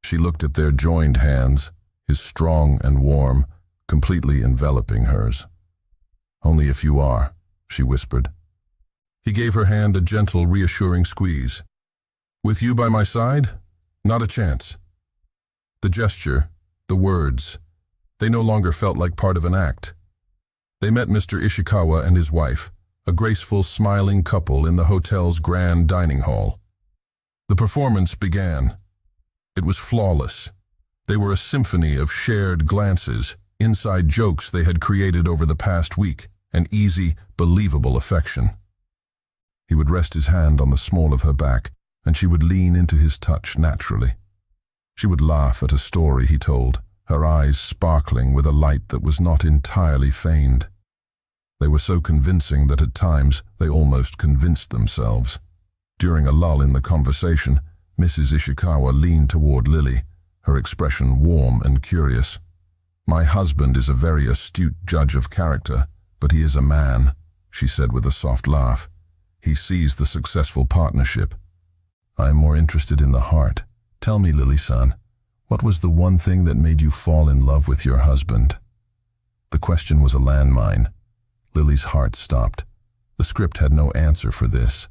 She looked at their joined hands, his strong and warm, completely enveloping hers. "Only if you are," she whispered. He gave her hand a gentle, reassuring squeeze. "With you by my side? Not a chance." The gesture, the words, they no longer felt like part of an act. They met Mr. Ishikawa and his wife, a graceful, smiling couple in the hotel's grand dining hall. The performance began. It was flawless. They were a symphony of shared glances, inside jokes they had created over the past week, and easy, believable affection. He would rest his hand on the small of her back, and she would lean into his touch naturally. She would laugh at a story he told, her eyes sparkling with a light that was not entirely feigned. They were so convincing that at times they almost convinced themselves. During a lull in the conversation, Mrs. Ishikawa leaned toward Lily, her expression warm and curious. "My husband is a very astute judge of character, but he is a man," she said with a soft laugh. "He sees the successful partnership. I am more interested in the heart. Tell me, Lily-san, what was the one thing that made you fall in love with your husband?" The question was a landmine. Lily's heart stopped. The script had no answer for this.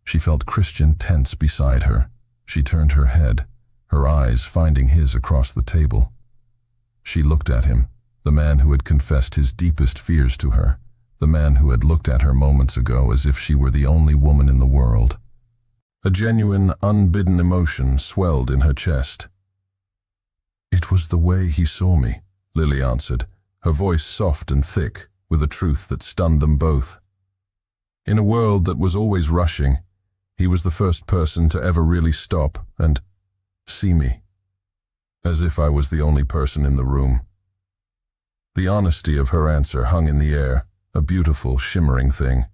She felt Christian tense beside her. She turned her head, her eyes finding his across the table. She looked at him, the man who had confessed his deepest fears to her, the man who had looked at her moments ago as if she were the only woman in the world. A genuine, unbidden emotion swelled in her chest. "It was the way he saw me," Lily answered, her voice soft and thick, with a truth that stunned them both. In a world that was always rushing, he was the first person to ever really stop and see me, as if I was the only person in the room. The honesty of her answer hung in the air, a beautiful, shimmering thing.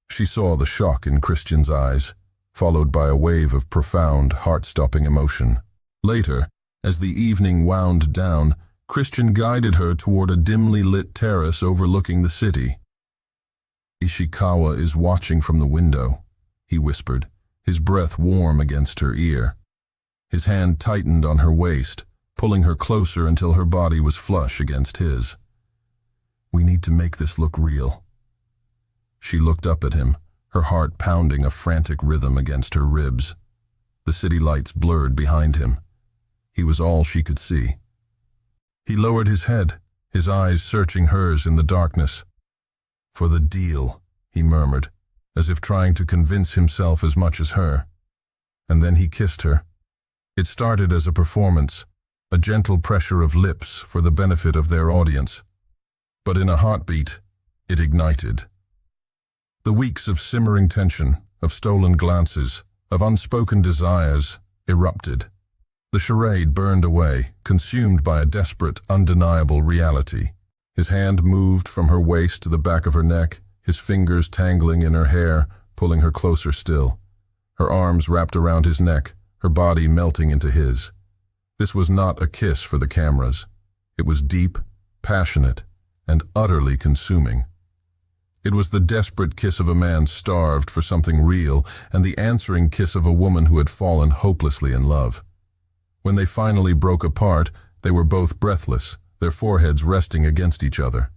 She saw the shock in Christian's eyes, followed by a wave of profound, heart-stopping emotion. Later, as the evening wound down, Christian guided her toward a dimly lit terrace overlooking the city. "Ishikawa is watching from the window," he whispered, his breath warm against her ear. His hand tightened on her waist, pulling her closer until her body was flush against his. "We need to make this look real." She looked up at him, her heart pounding a frantic rhythm against her ribs. The city lights blurred behind him. He was all she could see. He lowered his head, his eyes searching hers in the darkness. "For the deal," he murmured, as if trying to convince himself as much as her. And then he kissed her. It started as a performance, a gentle pressure of lips for the benefit of their audience. But in a heartbeat, it ignited. The weeks of simmering tension, of stolen glances, of unspoken desires, erupted. The charade burned away, consumed by a desperate, undeniable reality. His hand moved from her waist to the back of her neck, his fingers tangling in her hair, pulling her closer still. Her arms wrapped around his neck, her body melting into his. This was not a kiss for the cameras. It was deep, passionate, and utterly consuming. It was the desperate kiss of a man starved for something real, and the answering kiss of a woman who had fallen hopelessly in love. When they finally broke apart, they were both breathless, their foreheads resting against each other.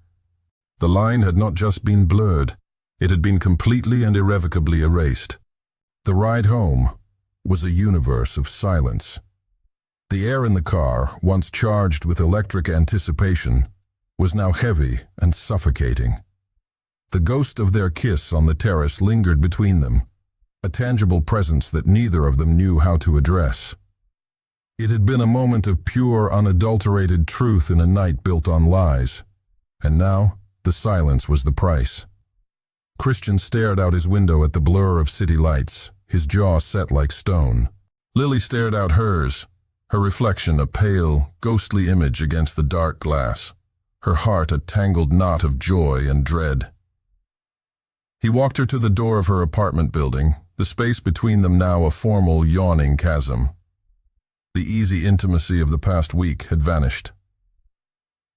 The line had not just been blurred, it had been completely and irrevocably erased. The ride home was a universe of silence. The air in the car, once charged with electric anticipation, was now heavy and suffocating. The ghost of their kiss on the terrace lingered between them, a tangible presence that neither of them knew how to address. It had been a moment of pure, unadulterated truth in a night built on lies, and now the silence was the price. Christian stared out his window at the blur of city lights, his jaw set like stone. Lily stared out hers, her reflection a pale, ghostly image against the dark glass, her heart a tangled knot of joy and dread. He walked her to the door of her apartment building, the space between them now a formal, yawning chasm. The easy intimacy of the past week had vanished.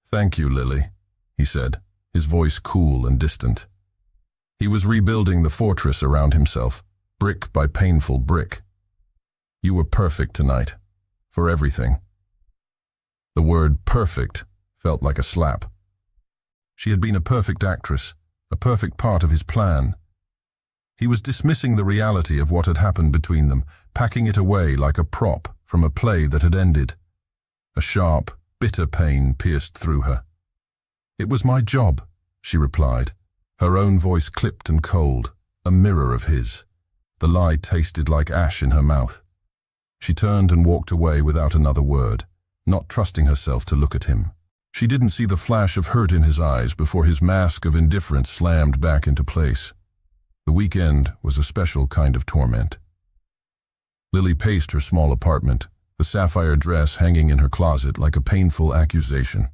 "Thank you, Lily," he said, his voice cool and distant. He was rebuilding the fortress around himself, brick by painful brick. "You were perfect tonight, for everything." The word perfect felt like a slap. She had been a perfect actress, a perfect part of his plan. He was dismissing the reality of what had happened between them, packing it away like a prop from a play that had ended. A sharp, bitter pain pierced through her. "It was my job," she replied, her own voice clipped and cold, a mirror of his. The lie tasted like ash in her mouth. She turned and walked away without another word, not trusting herself to look at him. She didn't see the flash of hurt in his eyes before his mask of indifference slammed back into place. The weekend was a special kind of torment. Lily paced her small apartment, the sapphire dress hanging in her closet like a painful accusation.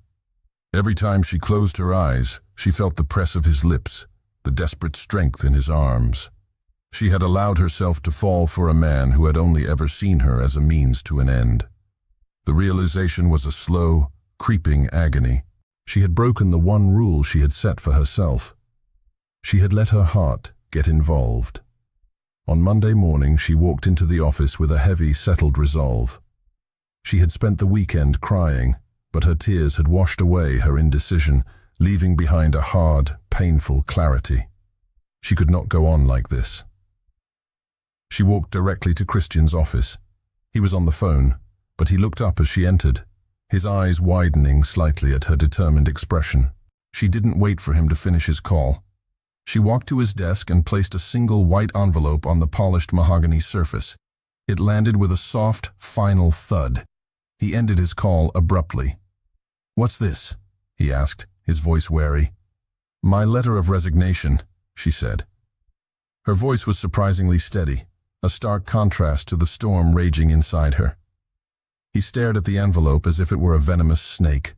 Every time she closed her eyes, she felt the press of his lips, the desperate strength in his arms. She had allowed herself to fall for a man who had only ever seen her as a means to an end. The realization was a slow, creeping agony. She had broken the one rule she had set for herself. She had let her heart get involved. On Monday morning, she walked into the office with a heavy, settled resolve. She had spent the weekend crying, but her tears had washed away her indecision, leaving behind a hard, painful clarity. She could not go on like this. She walked directly to Christian's office. He was on the phone, but he looked up as she entered, his eyes widening slightly at her determined expression. She didn't wait for him to finish his call. She walked to his desk and placed a single white envelope on the polished mahogany surface. It landed with a soft, final thud. He ended his call abruptly. "What's this?" he asked, his voice wary. "My letter of resignation," she said. Her voice was surprisingly steady, a stark contrast to the storm raging inside her. He stared at the envelope as if it were a venomous snake.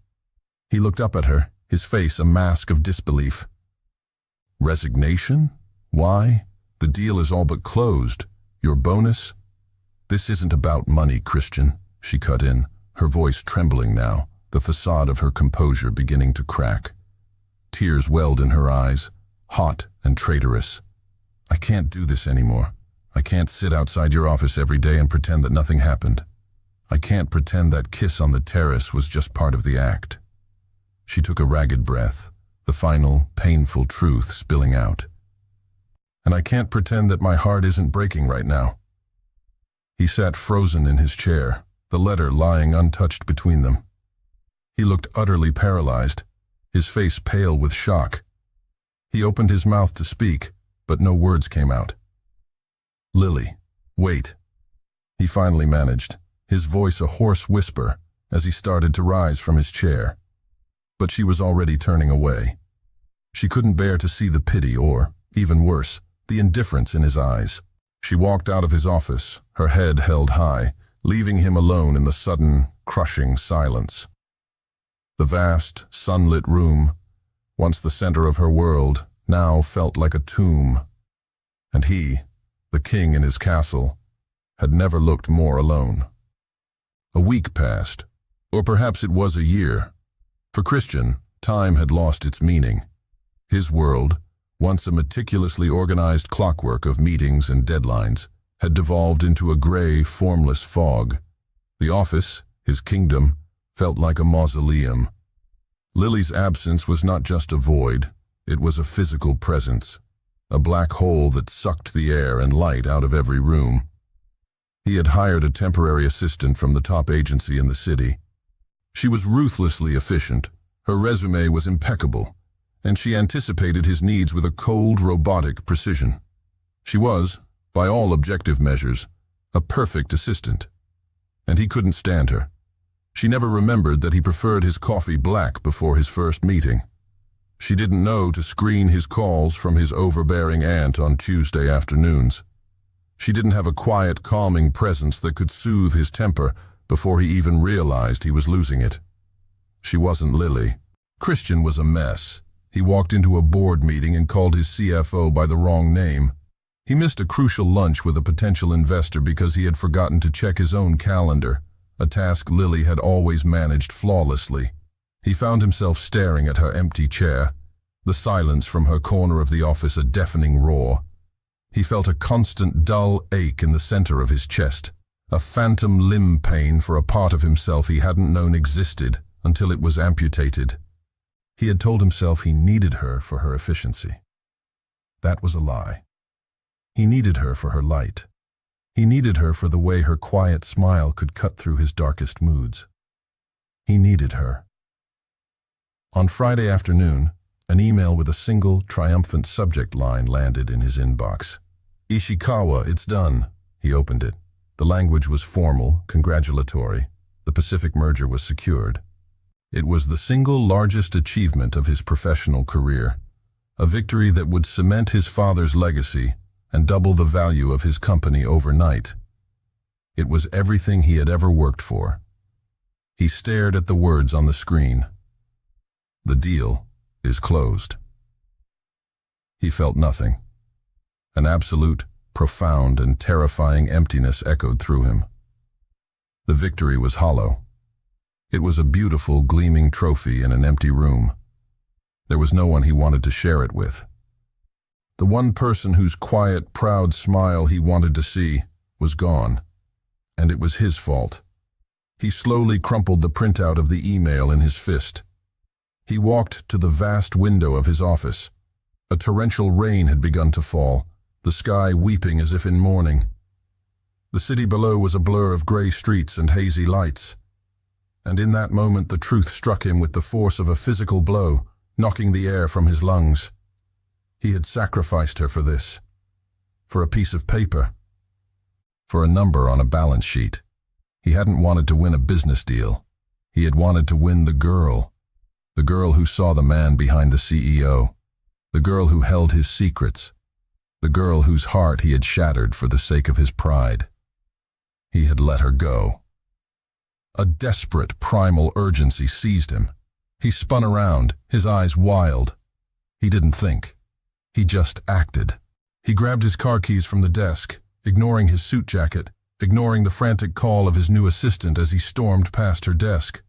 He looked up at her, his face a mask of disbelief. "Resignation? Why? The deal is all but closed. Your bonus?" "This isn't about money, Christian," she cut in, her voice trembling now, the facade of her composure beginning to crack. Tears welled in her eyes, hot and traitorous. "I can't do this anymore. I can't sit outside your office every day and pretend that nothing happened. I can't pretend that kiss on the terrace was just part of the act." She took a ragged breath, the final, painful truth spilling out. "And I can't pretend that my heart isn't breaking right now." He sat frozen in his chair, the letter lying untouched between them. He looked utterly paralyzed, his face pale with shock. He opened his mouth to speak, but no words came out. "Lily, wait," he finally managed, his voice a hoarse whisper as he started to rise from his chair. But she was already turning away. She couldn't bear to see the pity or, even worse, the indifference in his eyes. She walked out of his office, her head held high, leaving him alone in the sudden, crushing silence. The vast, sunlit room, once the center of her world, now felt like a tomb. And he, the king in his castle, had never looked more alone. A week passed, or perhaps it was a year. For Christian, time had lost its meaning. His world, once a meticulously organized clockwork of meetings and deadlines, had devolved into a gray, formless fog. The office, his kingdom, felt like a mausoleum, Lily's absence was not just a void, it was a physical presence, a black hole that sucked the air and light out of every room. He had hired a temporary assistant from the top agency in the city. She was ruthlessly efficient, her resume was impeccable, and she anticipated his needs with a cold, robotic precision. She was, by all objective measures, a perfect assistant. And he couldn't stand her. She never remembered that he preferred his coffee black before his first meeting. She didn't know to screen his calls from his overbearing aunt on Tuesday afternoons. She didn't have a quiet, calming presence that could soothe his temper before he even realized he was losing it. She wasn't Lily. Christian was a mess. He walked into a board meeting and called his CFO by the wrong name. He missed a crucial lunch with a potential investor because he had forgotten to check his own calendar, a task Lily had always managed flawlessly. He found himself staring at her empty chair, the silence from her corner of the office a deafening roar. He felt a constant dull ache in the center of his chest, a phantom limb pain for a part of himself he hadn't known existed until it was amputated. He had told himself he needed her for her efficiency. That was a lie. He needed her for her light. He needed her for the way her quiet smile could cut through his darkest moods. He needed her. On Friday afternoon, an email with a single, triumphant subject line landed in his inbox. "Ishikawa, it's done." He opened it. The language was formal, congratulatory. The Pacific merger was secured. It was the single largest achievement of his professional career, a victory that would cement his father's legacy and double the value of his company overnight. It was everything he had ever worked for. He stared at the words on the screen. The deal is closed. He felt nothing. An absolute, profound, and terrifying emptiness echoed through him. The victory was hollow. It was a beautiful, gleaming trophy in an empty room. There was no one he wanted to share it with. The one person whose quiet, proud smile he wanted to see was gone, and it was his fault. He slowly crumpled the printout of the email in his fist. He walked to the vast window of his office. A torrential rain had begun to fall, the sky weeping as if in mourning. The city below was a blur of gray streets and hazy lights. And in that moment the truth struck him with the force of a physical blow, knocking the air from his lungs. He had sacrificed her for this, for a piece of paper, for a number on a balance sheet. He hadn't wanted to win a business deal. He had wanted to win the girl who saw the man behind the CEO, the girl who held his secrets, the girl whose heart he had shattered for the sake of his pride. He had let her go. A desperate, primal urgency seized him. He spun around, his eyes wild. He didn't think. He just acted. He grabbed his car keys from the desk, ignoring his suit jacket, ignoring the frantic call of his new assistant as he stormed past her desk.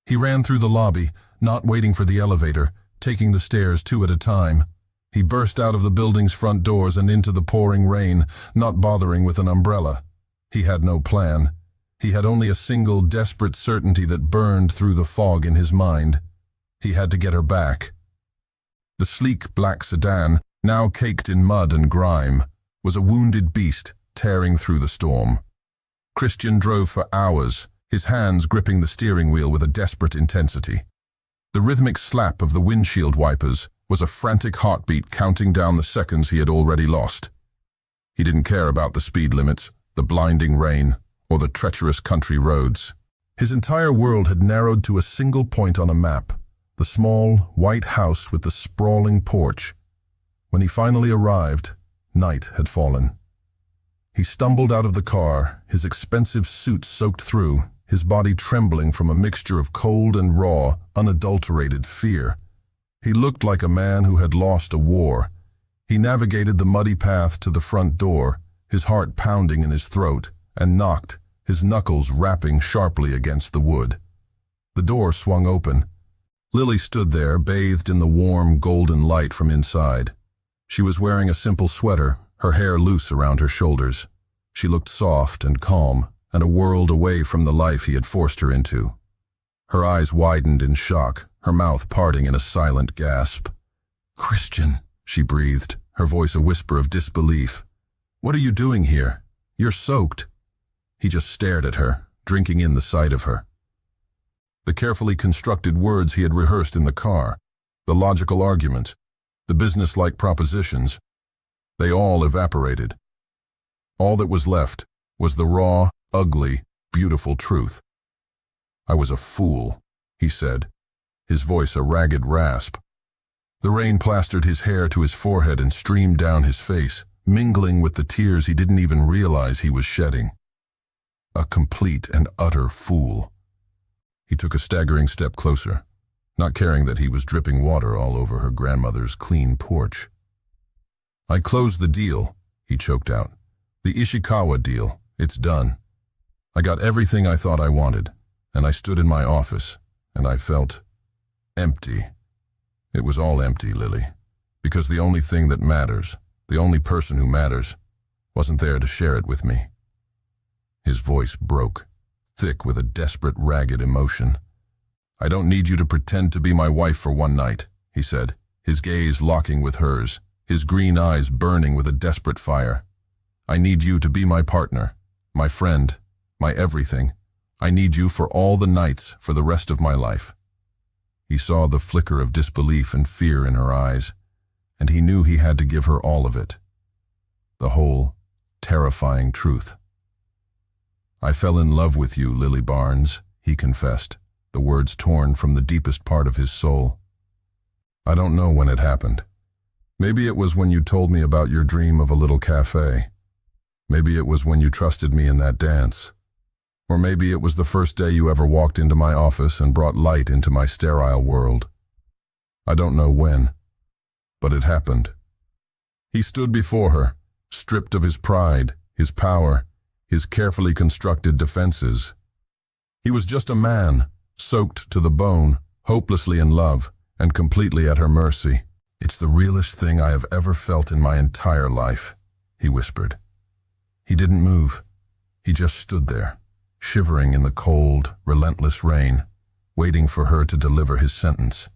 He ran through the lobby, not waiting for the elevator, taking the stairs 2 at a time. He burst out of the building's front doors and into the pouring rain, not bothering with an umbrella. He had no plan. He had only a single desperate certainty that burned through the fog in his mind. He had to get her back. The sleek black sedan, now caked in mud and grime, was a wounded beast tearing through the storm. Christian drove for hours, his hands gripping the steering wheel with a desperate intensity. The rhythmic slap of the windshield wipers was a frantic heartbeat counting down the seconds he had already lost. He didn't care about the speed limits, the blinding rain, or the treacherous country roads. His entire world had narrowed to a single point on a map, the small, white house with the sprawling porch. When he finally arrived, night had fallen. He stumbled out of the car, his expensive suit soaked through, his body trembling from a mixture of cold and raw, unadulterated fear. He looked like a man who had lost a war. He navigated the muddy path to the front door, his heart pounding in his throat, and knocked, his knuckles rapping sharply against the wood. The door swung open. Lily stood there, bathed in the warm, golden light from inside. She was wearing a simple sweater, her hair loose around her shoulders. She looked soft and calm, and a world away from the life he had forced her into. Her eyes widened in shock, her mouth parting in a silent gasp. "Christian," she breathed, her voice a whisper of disbelief. "What are you doing here? You're soaked." He just stared at her, drinking in the sight of her. The carefully constructed words he had rehearsed in the car, the logical arguments, the business-like propositions, they all evaporated. All that was left was the raw, ugly, beautiful truth. "I was a fool," he said, his voice a ragged rasp. The rain plastered his hair to his forehead and streamed down his face, mingling with the tears he didn't even realize he was shedding. A complete and utter fool. He took a staggering step closer, not caring that he was dripping water all over her grandmother's clean porch. "I closed the deal," he choked out. "The Ishikawa deal. It's done. I got everything I thought I wanted, and I stood in my office, and I felt empty. It was all empty, Lily, because the only thing that matters, the only person who matters, wasn't there to share it with me." His voice broke, thick with a desperate, ragged emotion. "I don't need you to pretend to be my wife for one night," he said, his gaze locking with hers, his green eyes burning with a desperate fire. "I need you to be my partner, my friend, my everything. I need you for all the nights for the rest of my life." He saw the flicker of disbelief and fear in her eyes, and he knew he had to give her all of it. The whole, terrifying truth. "I fell in love with you, Lily Barnes," he confessed, the words torn from the deepest part of his soul. "I don't know when it happened. Maybe it was when you told me about your dream of a little cafe. Maybe it was when you trusted me in that dance. Or maybe it was the first day you ever walked into my office and brought light into my sterile world. I don't know when, but it happened." He stood before her, stripped of his pride, his power, his carefully constructed defenses. He was just a man, soaked to the bone, hopelessly in love, and completely at her mercy. "It's the realest thing I have ever felt in my entire life," he whispered. He didn't move. He just stood there, shivering in the cold, relentless rain, waiting for her to deliver his sentence.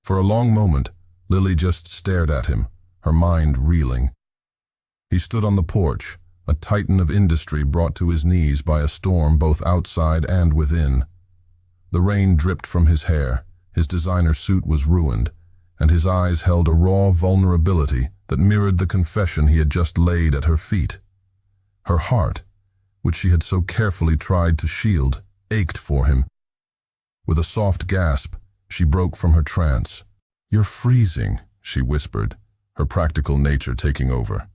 For a long moment, Lily just stared at him, her mind reeling. He stood on the porch, a titan of industry brought to his knees by a storm both outside and within. The rain dripped from his hair, his designer suit was ruined, and his eyes held a raw vulnerability that mirrored the confession he had just laid at her feet. Her heart, which she had so carefully tried to shield, ached for him. With a soft gasp, she broke from her trance. "You're freezing," she whispered, her practical nature taking over.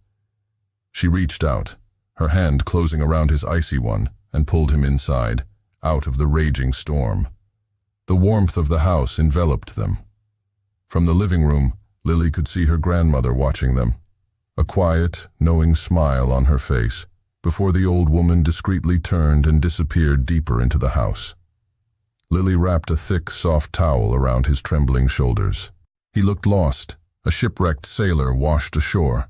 She reached out, her hand closing around his icy one, and pulled him inside, out of the raging storm. The warmth of the house enveloped them. From the living room, Lily could see her grandmother watching them, a quiet, knowing smile on her face, before the old woman discreetly turned and disappeared deeper into the house. Lily wrapped a thick, soft towel around his trembling shoulders. He looked lost, a shipwrecked sailor washed ashore.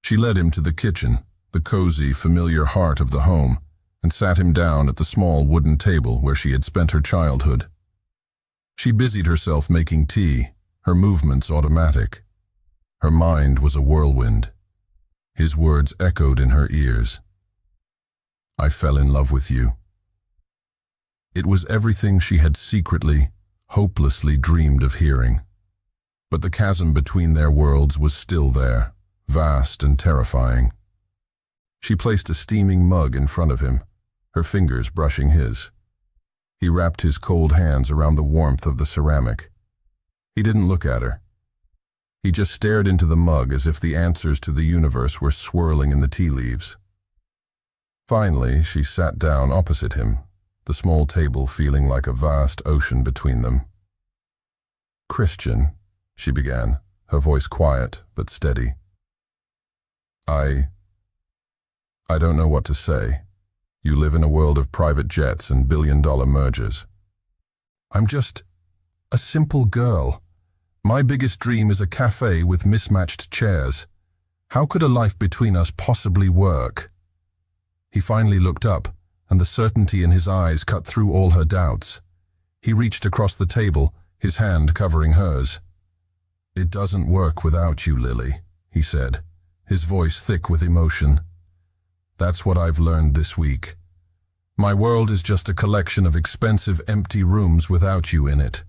She led him to the kitchen, the cozy, familiar heart of the home, and sat him down at the small wooden table where she had spent her childhood. She busied herself making tea, her movements automatic. Her mind was a whirlwind. His words echoed in her ears. "I fell in love with you." It was everything she had secretly, hopelessly dreamed of hearing. But the chasm between their worlds was still there, vast and terrifying. She placed a steaming mug in front of him, her fingers brushing his. He wrapped his cold hands around the warmth of the ceramic. He didn't look at her. He just stared into the mug as if the answers to the universe were swirling in the tea leaves. Finally, she sat down opposite him, the small table feeling like a vast ocean between them. "Christian," she began, her voice quiet but steady. I don't know what to say. You live in a world of private jets and billion-dollar mergers. I'm just a simple girl. My biggest dream is a cafe with mismatched chairs. How could a life between us possibly work?" He finally looked up, and the certainty in his eyes cut through all her doubts. He reached across the table, his hand covering hers. "It doesn't work without you, Lily," he said, his voice thick with emotion. "That's what I've learned this week. My world is just a collection of expensive empty rooms without you in it.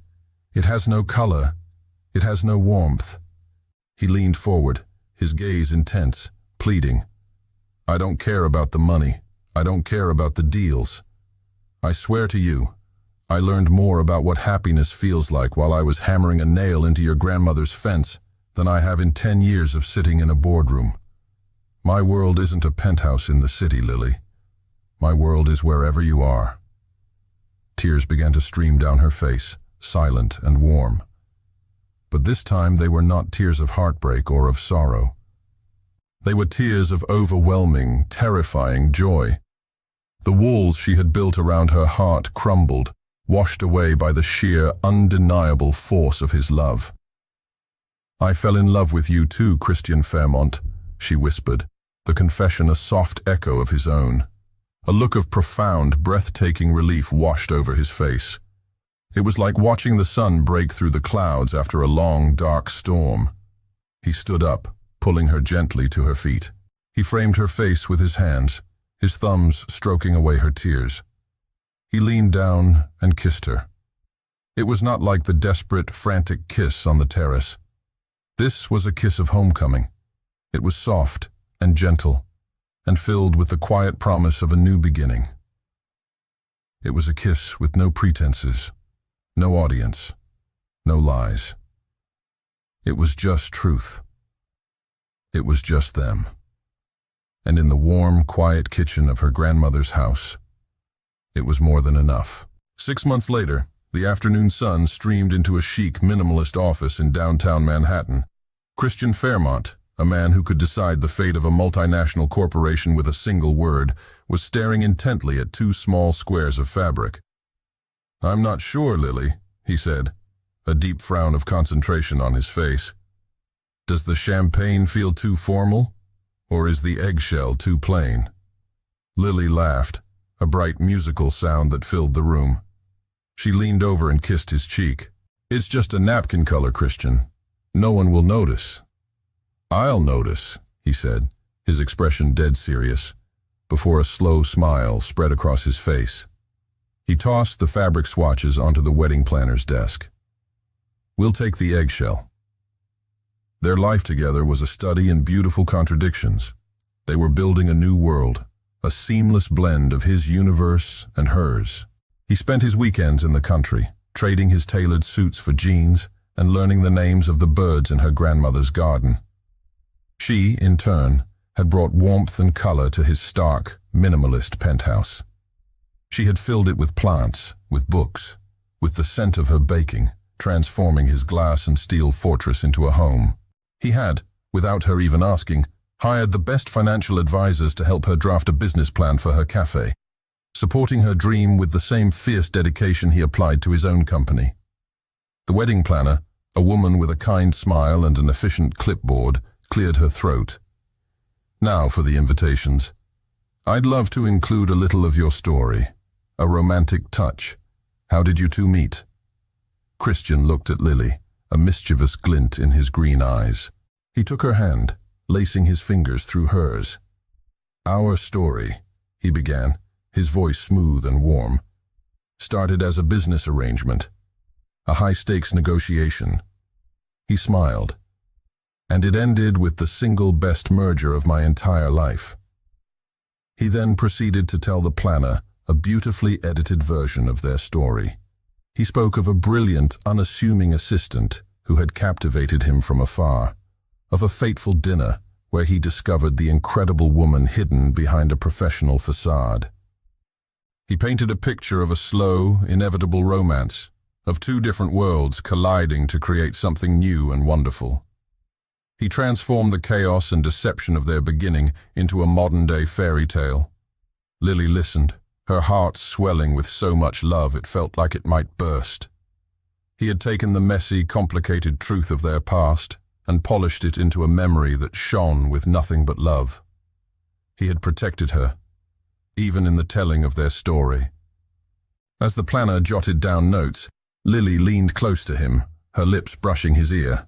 It has no color. It has no warmth." He leaned forward, his gaze intense, pleading. "I don't care about the money. I don't care about the deals. I swear to you, I learned more about what happiness feels like while I was hammering a nail into your grandmother's fence than I have in 10 years of sitting in a boardroom. My world isn't a penthouse in the city, Lily. My world is wherever you are." Tears began to stream down her face, silent and warm. But this time they were not tears of heartbreak or of sorrow. They were tears of overwhelming, terrifying joy. The walls she had built around her heart crumbled, washed away by the sheer, undeniable force of his love. "I fell in love with you too, Christian Fairmont," she whispered, the confession a soft echo of his own. A look of profound, breathtaking relief washed over his face. It was like watching the sun break through the clouds after a long, dark storm. He stood up, pulling her gently to her feet. He framed her face with his hands, his thumbs stroking away her tears. He leaned down and kissed her. It was not like the desperate, frantic kiss on the terrace. This was a kiss of homecoming. It was soft and gentle, and filled with the quiet promise of a new beginning. It was a kiss with no pretenses, no audience, no lies. It was just truth. It was just them. And in the warm, quiet kitchen of her grandmother's house, it was more than enough. 6 months later, the afternoon sun streamed into a chic, minimalist office in downtown Manhattan. Christian Fairmont, a man who could decide the fate of a multinational corporation with a single word, was staring intently at 2 small squares of fabric. "I'm not sure, Lily," he said, a deep frown of concentration on his face. "Does the champagne feel too formal, or is the eggshell too plain?" Lily laughed, a bright musical sound that filled the room. She leaned over and kissed his cheek. "It's just a napkin color, Christian. No one will notice." "I'll notice," he said, his expression dead serious, before a slow smile spread across his face. He tossed the fabric swatches onto the wedding planner's desk. "We'll take the eggshell." Their life together was a study in beautiful contradictions. They were building a new world, a seamless blend of his universe and hers. He spent his weekends in the country, trading his tailored suits for jeans and learning the names of the birds in her grandmother's garden. She, in turn, had brought warmth and color to his stark, minimalist penthouse. She had filled it with plants, with books, with the scent of her baking, transforming his glass and steel fortress into a home. He had, without her even asking, hired the best financial advisors to help her draft a business plan for her cafe, supporting her dream with the same fierce dedication he applied to his own company. The wedding planner, a woman with a kind smile and an efficient clipboard, cleared her throat. "Now for the invitations. I'd love to include a little of your story, a romantic touch. How did you two meet?" Christian looked at Lily, a mischievous glint in his green eyes. He took her hand, lacing his fingers through hers. "Our story," he began, his voice smooth and warm, "started as a business arrangement, a high-stakes negotiation." He smiled. "And it ended with the single best merger of my entire life." He then proceeded to tell the planner a beautifully edited version of their story. He spoke of a brilliant, unassuming assistant who had captivated him from afar, of a fateful dinner where he discovered the incredible woman hidden behind a professional facade. He painted a picture of a slow, inevitable romance, of 2 different worlds colliding to create something new and wonderful. He transformed the chaos and deception of their beginning into a modern-day fairy tale. Lily listened, her heart swelling with so much love it felt like it might burst. He had taken the messy, complicated truth of their past and polished it into a memory that shone with nothing but love. He had protected her, even in the telling of their story. As the planner jotted down notes, Lily leaned close to him, her lips brushing his ear.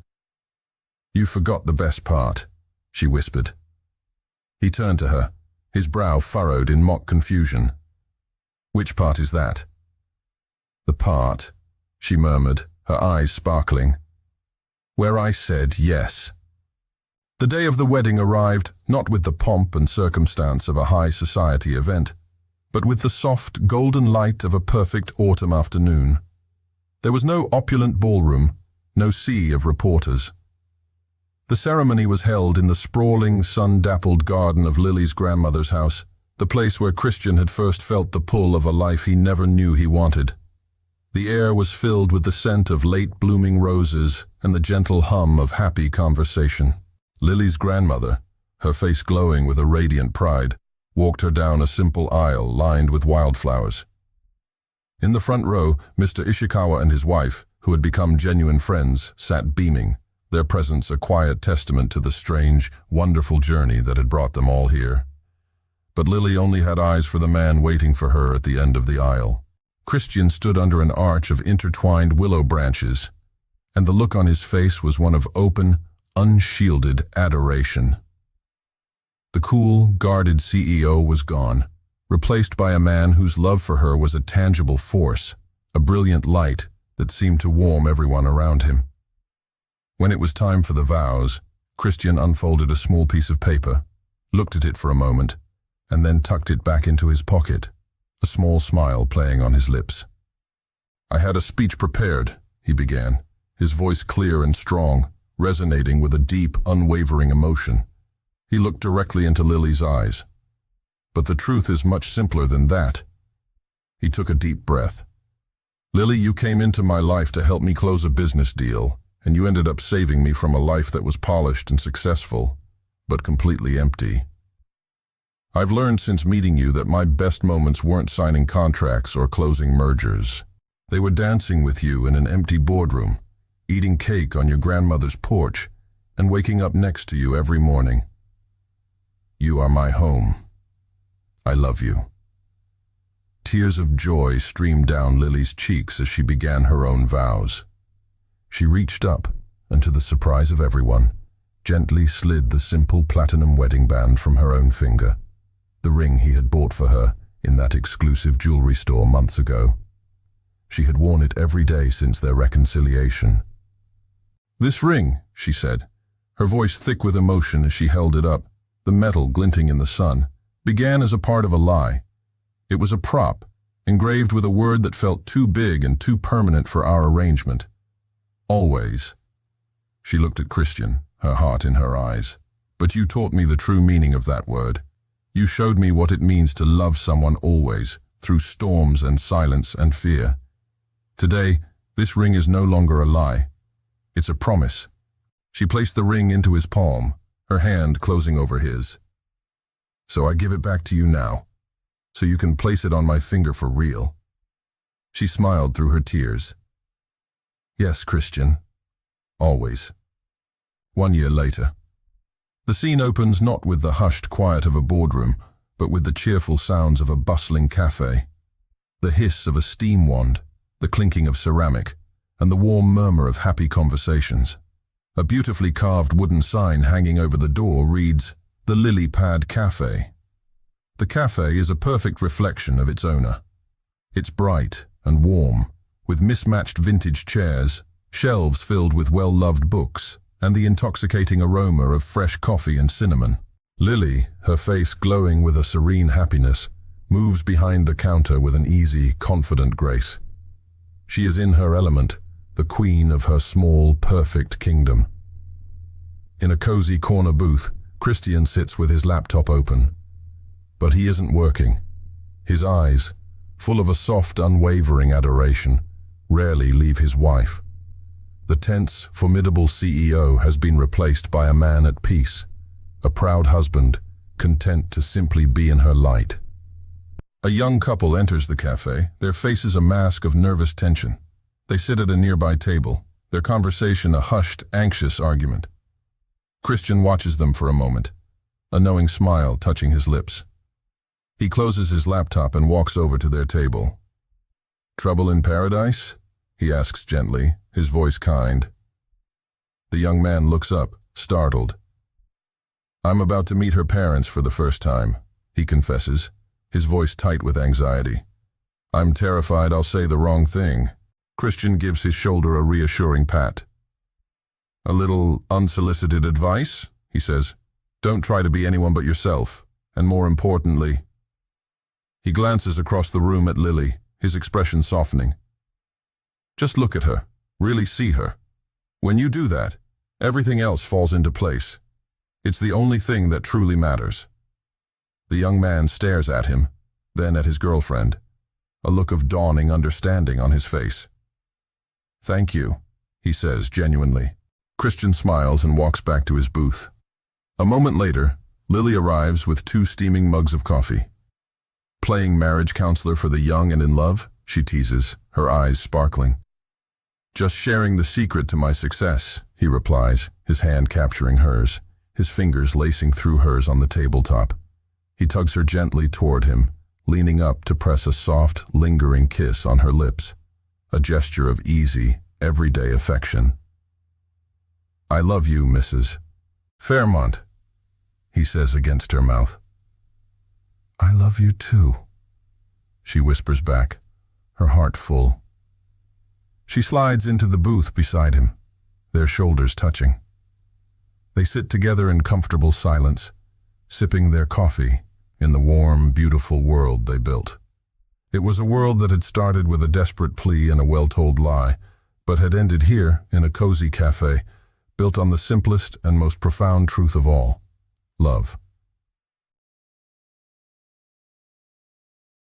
"You forgot the best part," she whispered. He turned to her, his brow furrowed in mock confusion. "Which part is that?" "The part," she murmured, her eyes sparkling, "where I said yes." The day of the wedding arrived, not with the pomp and circumstance of a high society event, but with the soft, golden light of a perfect autumn afternoon. There was no opulent ballroom, no sea of reporters. The ceremony was held in the sprawling, sun-dappled garden of Lily's grandmother's house, the place where Christian had first felt the pull of a life he never knew he wanted. The air was filled with the scent of late-blooming roses and the gentle hum of happy conversation. Lily's grandmother, her face glowing with a radiant pride, walked her down a simple aisle lined with wildflowers. In the front row, Mr. Ishikawa and his wife, who had become genuine friends, sat beaming, their presence a quiet testament to the strange, wonderful journey that had brought them all here. But Lily only had eyes for the man waiting for her at the end of the aisle. Christian stood under an arch of intertwined willow branches, and the look on his face was one of open, unshielded adoration. The cool, guarded CEO was gone, replaced by a man whose love for her was a tangible force, a brilliant light that seemed to warm everyone around him. When it was time for the vows, Christian unfolded a small piece of paper, looked at it for a moment, and then tucked it back into his pocket, a small smile playing on his lips. "I had a speech prepared," he began, his voice clear and strong, resonating with a deep, unwavering emotion. He looked directly into Lily's eyes. "But the truth is much simpler than that." He took a deep breath. "Lily, you came into my life to help me close a business deal, and you ended up saving me from a life that was polished and successful, but completely empty. I've learned since meeting you that my best moments weren't signing contracts or closing mergers. They were dancing with you in an empty boardroom, eating cake on your grandmother's porch, and waking up next to you every morning. You are my home. I love you." Tears of joy streamed down Lily's cheeks as she began her own vows. She reached up, and to the surprise of everyone, gently slid the simple platinum wedding band from her own finger, the ring he had bought for her in that exclusive jewelry store months ago. She had worn it every day since their reconciliation. "This ring," she said, her voice thick with emotion as she held it up, the metal glinting in the sun, began as a part of a lie. It was a prop, engraved with a word that felt too big and too permanent for our arrangement. Always. She looked at Christian, her heart in her eyes. "But you taught me the true meaning of that word. You showed me what it means to love someone always, through storms and silence and fear. Today, this ring is no longer a lie. It's a promise." She placed the ring into his palm, her hand closing over his. "So I give it back to you now, so you can place it on my finger for real." She smiled through her tears. "Yes, Christian. Always." 1 year later. The scene opens not with the hushed quiet of a boardroom, but with the cheerful sounds of a bustling cafe. The hiss of a steam wand, the clinking of ceramic, and the warm murmur of happy conversations. A beautifully carved wooden sign hanging over the door reads, "The Lily Pad Cafe." The cafe is a perfect reflection of its owner. It's bright and warm, with mismatched vintage chairs, shelves filled with well-loved books, and the intoxicating aroma of fresh coffee and cinnamon. Lily, her face glowing with a serene happiness, moves behind the counter with an easy, confident grace. She is in her element, the queen of her small, perfect kingdom. In a cozy corner booth, Christian sits with his laptop open. But he isn't working. His eyes, full of a soft, unwavering adoration, rarely leave his wife. The tense, formidable CEO has been replaced by a man at peace, a proud husband, content to simply be in her light. A young couple enters the cafe, their faces a mask of nervous tension. They sit at a nearby table, their conversation a hushed, anxious argument. Christian watches them for a moment, a knowing smile touching his lips. He closes his laptop and walks over to their table. "Trouble in paradise?" he asks gently, his voice kind. The young man looks up, startled. I'm about to meet her parents for the first time, he confesses, his voice tight with anxiety. I'm terrified I'll say the wrong thing. Christian gives his shoulder a reassuring pat. A little unsolicited advice, he says. Don't try to be anyone but yourself, and more importantly. He glances across the room at Lily, his expression softening. Just look at her, really see her. When you do that, everything else falls into place. It's the only thing that truly matters. The young man stares at him, then at his girlfriend, a look of dawning understanding on his face. Thank you, he says genuinely. Christian smiles and walks back to his booth. A moment later, Lily arrives with 2 steaming mugs of coffee. Playing marriage counselor for the young and in love, she teases, her eyes sparkling. Just sharing the secret to my success, he replies, his hand capturing hers, his fingers lacing through hers on the tabletop. He tugs her gently toward him, leaning up to press a soft, lingering kiss on her lips, a gesture of easy, everyday affection. I love you, Mrs. Fairmont, he says against her mouth. I love you too, she whispers back, her heart full. She slides into the booth beside him, their shoulders touching. They sit together in comfortable silence, sipping their coffee in the warm, beautiful world they built. It was a world that had started with a desperate plea and a well-told lie, but had ended here in a cozy cafe, built on the simplest and most profound truth of all, love.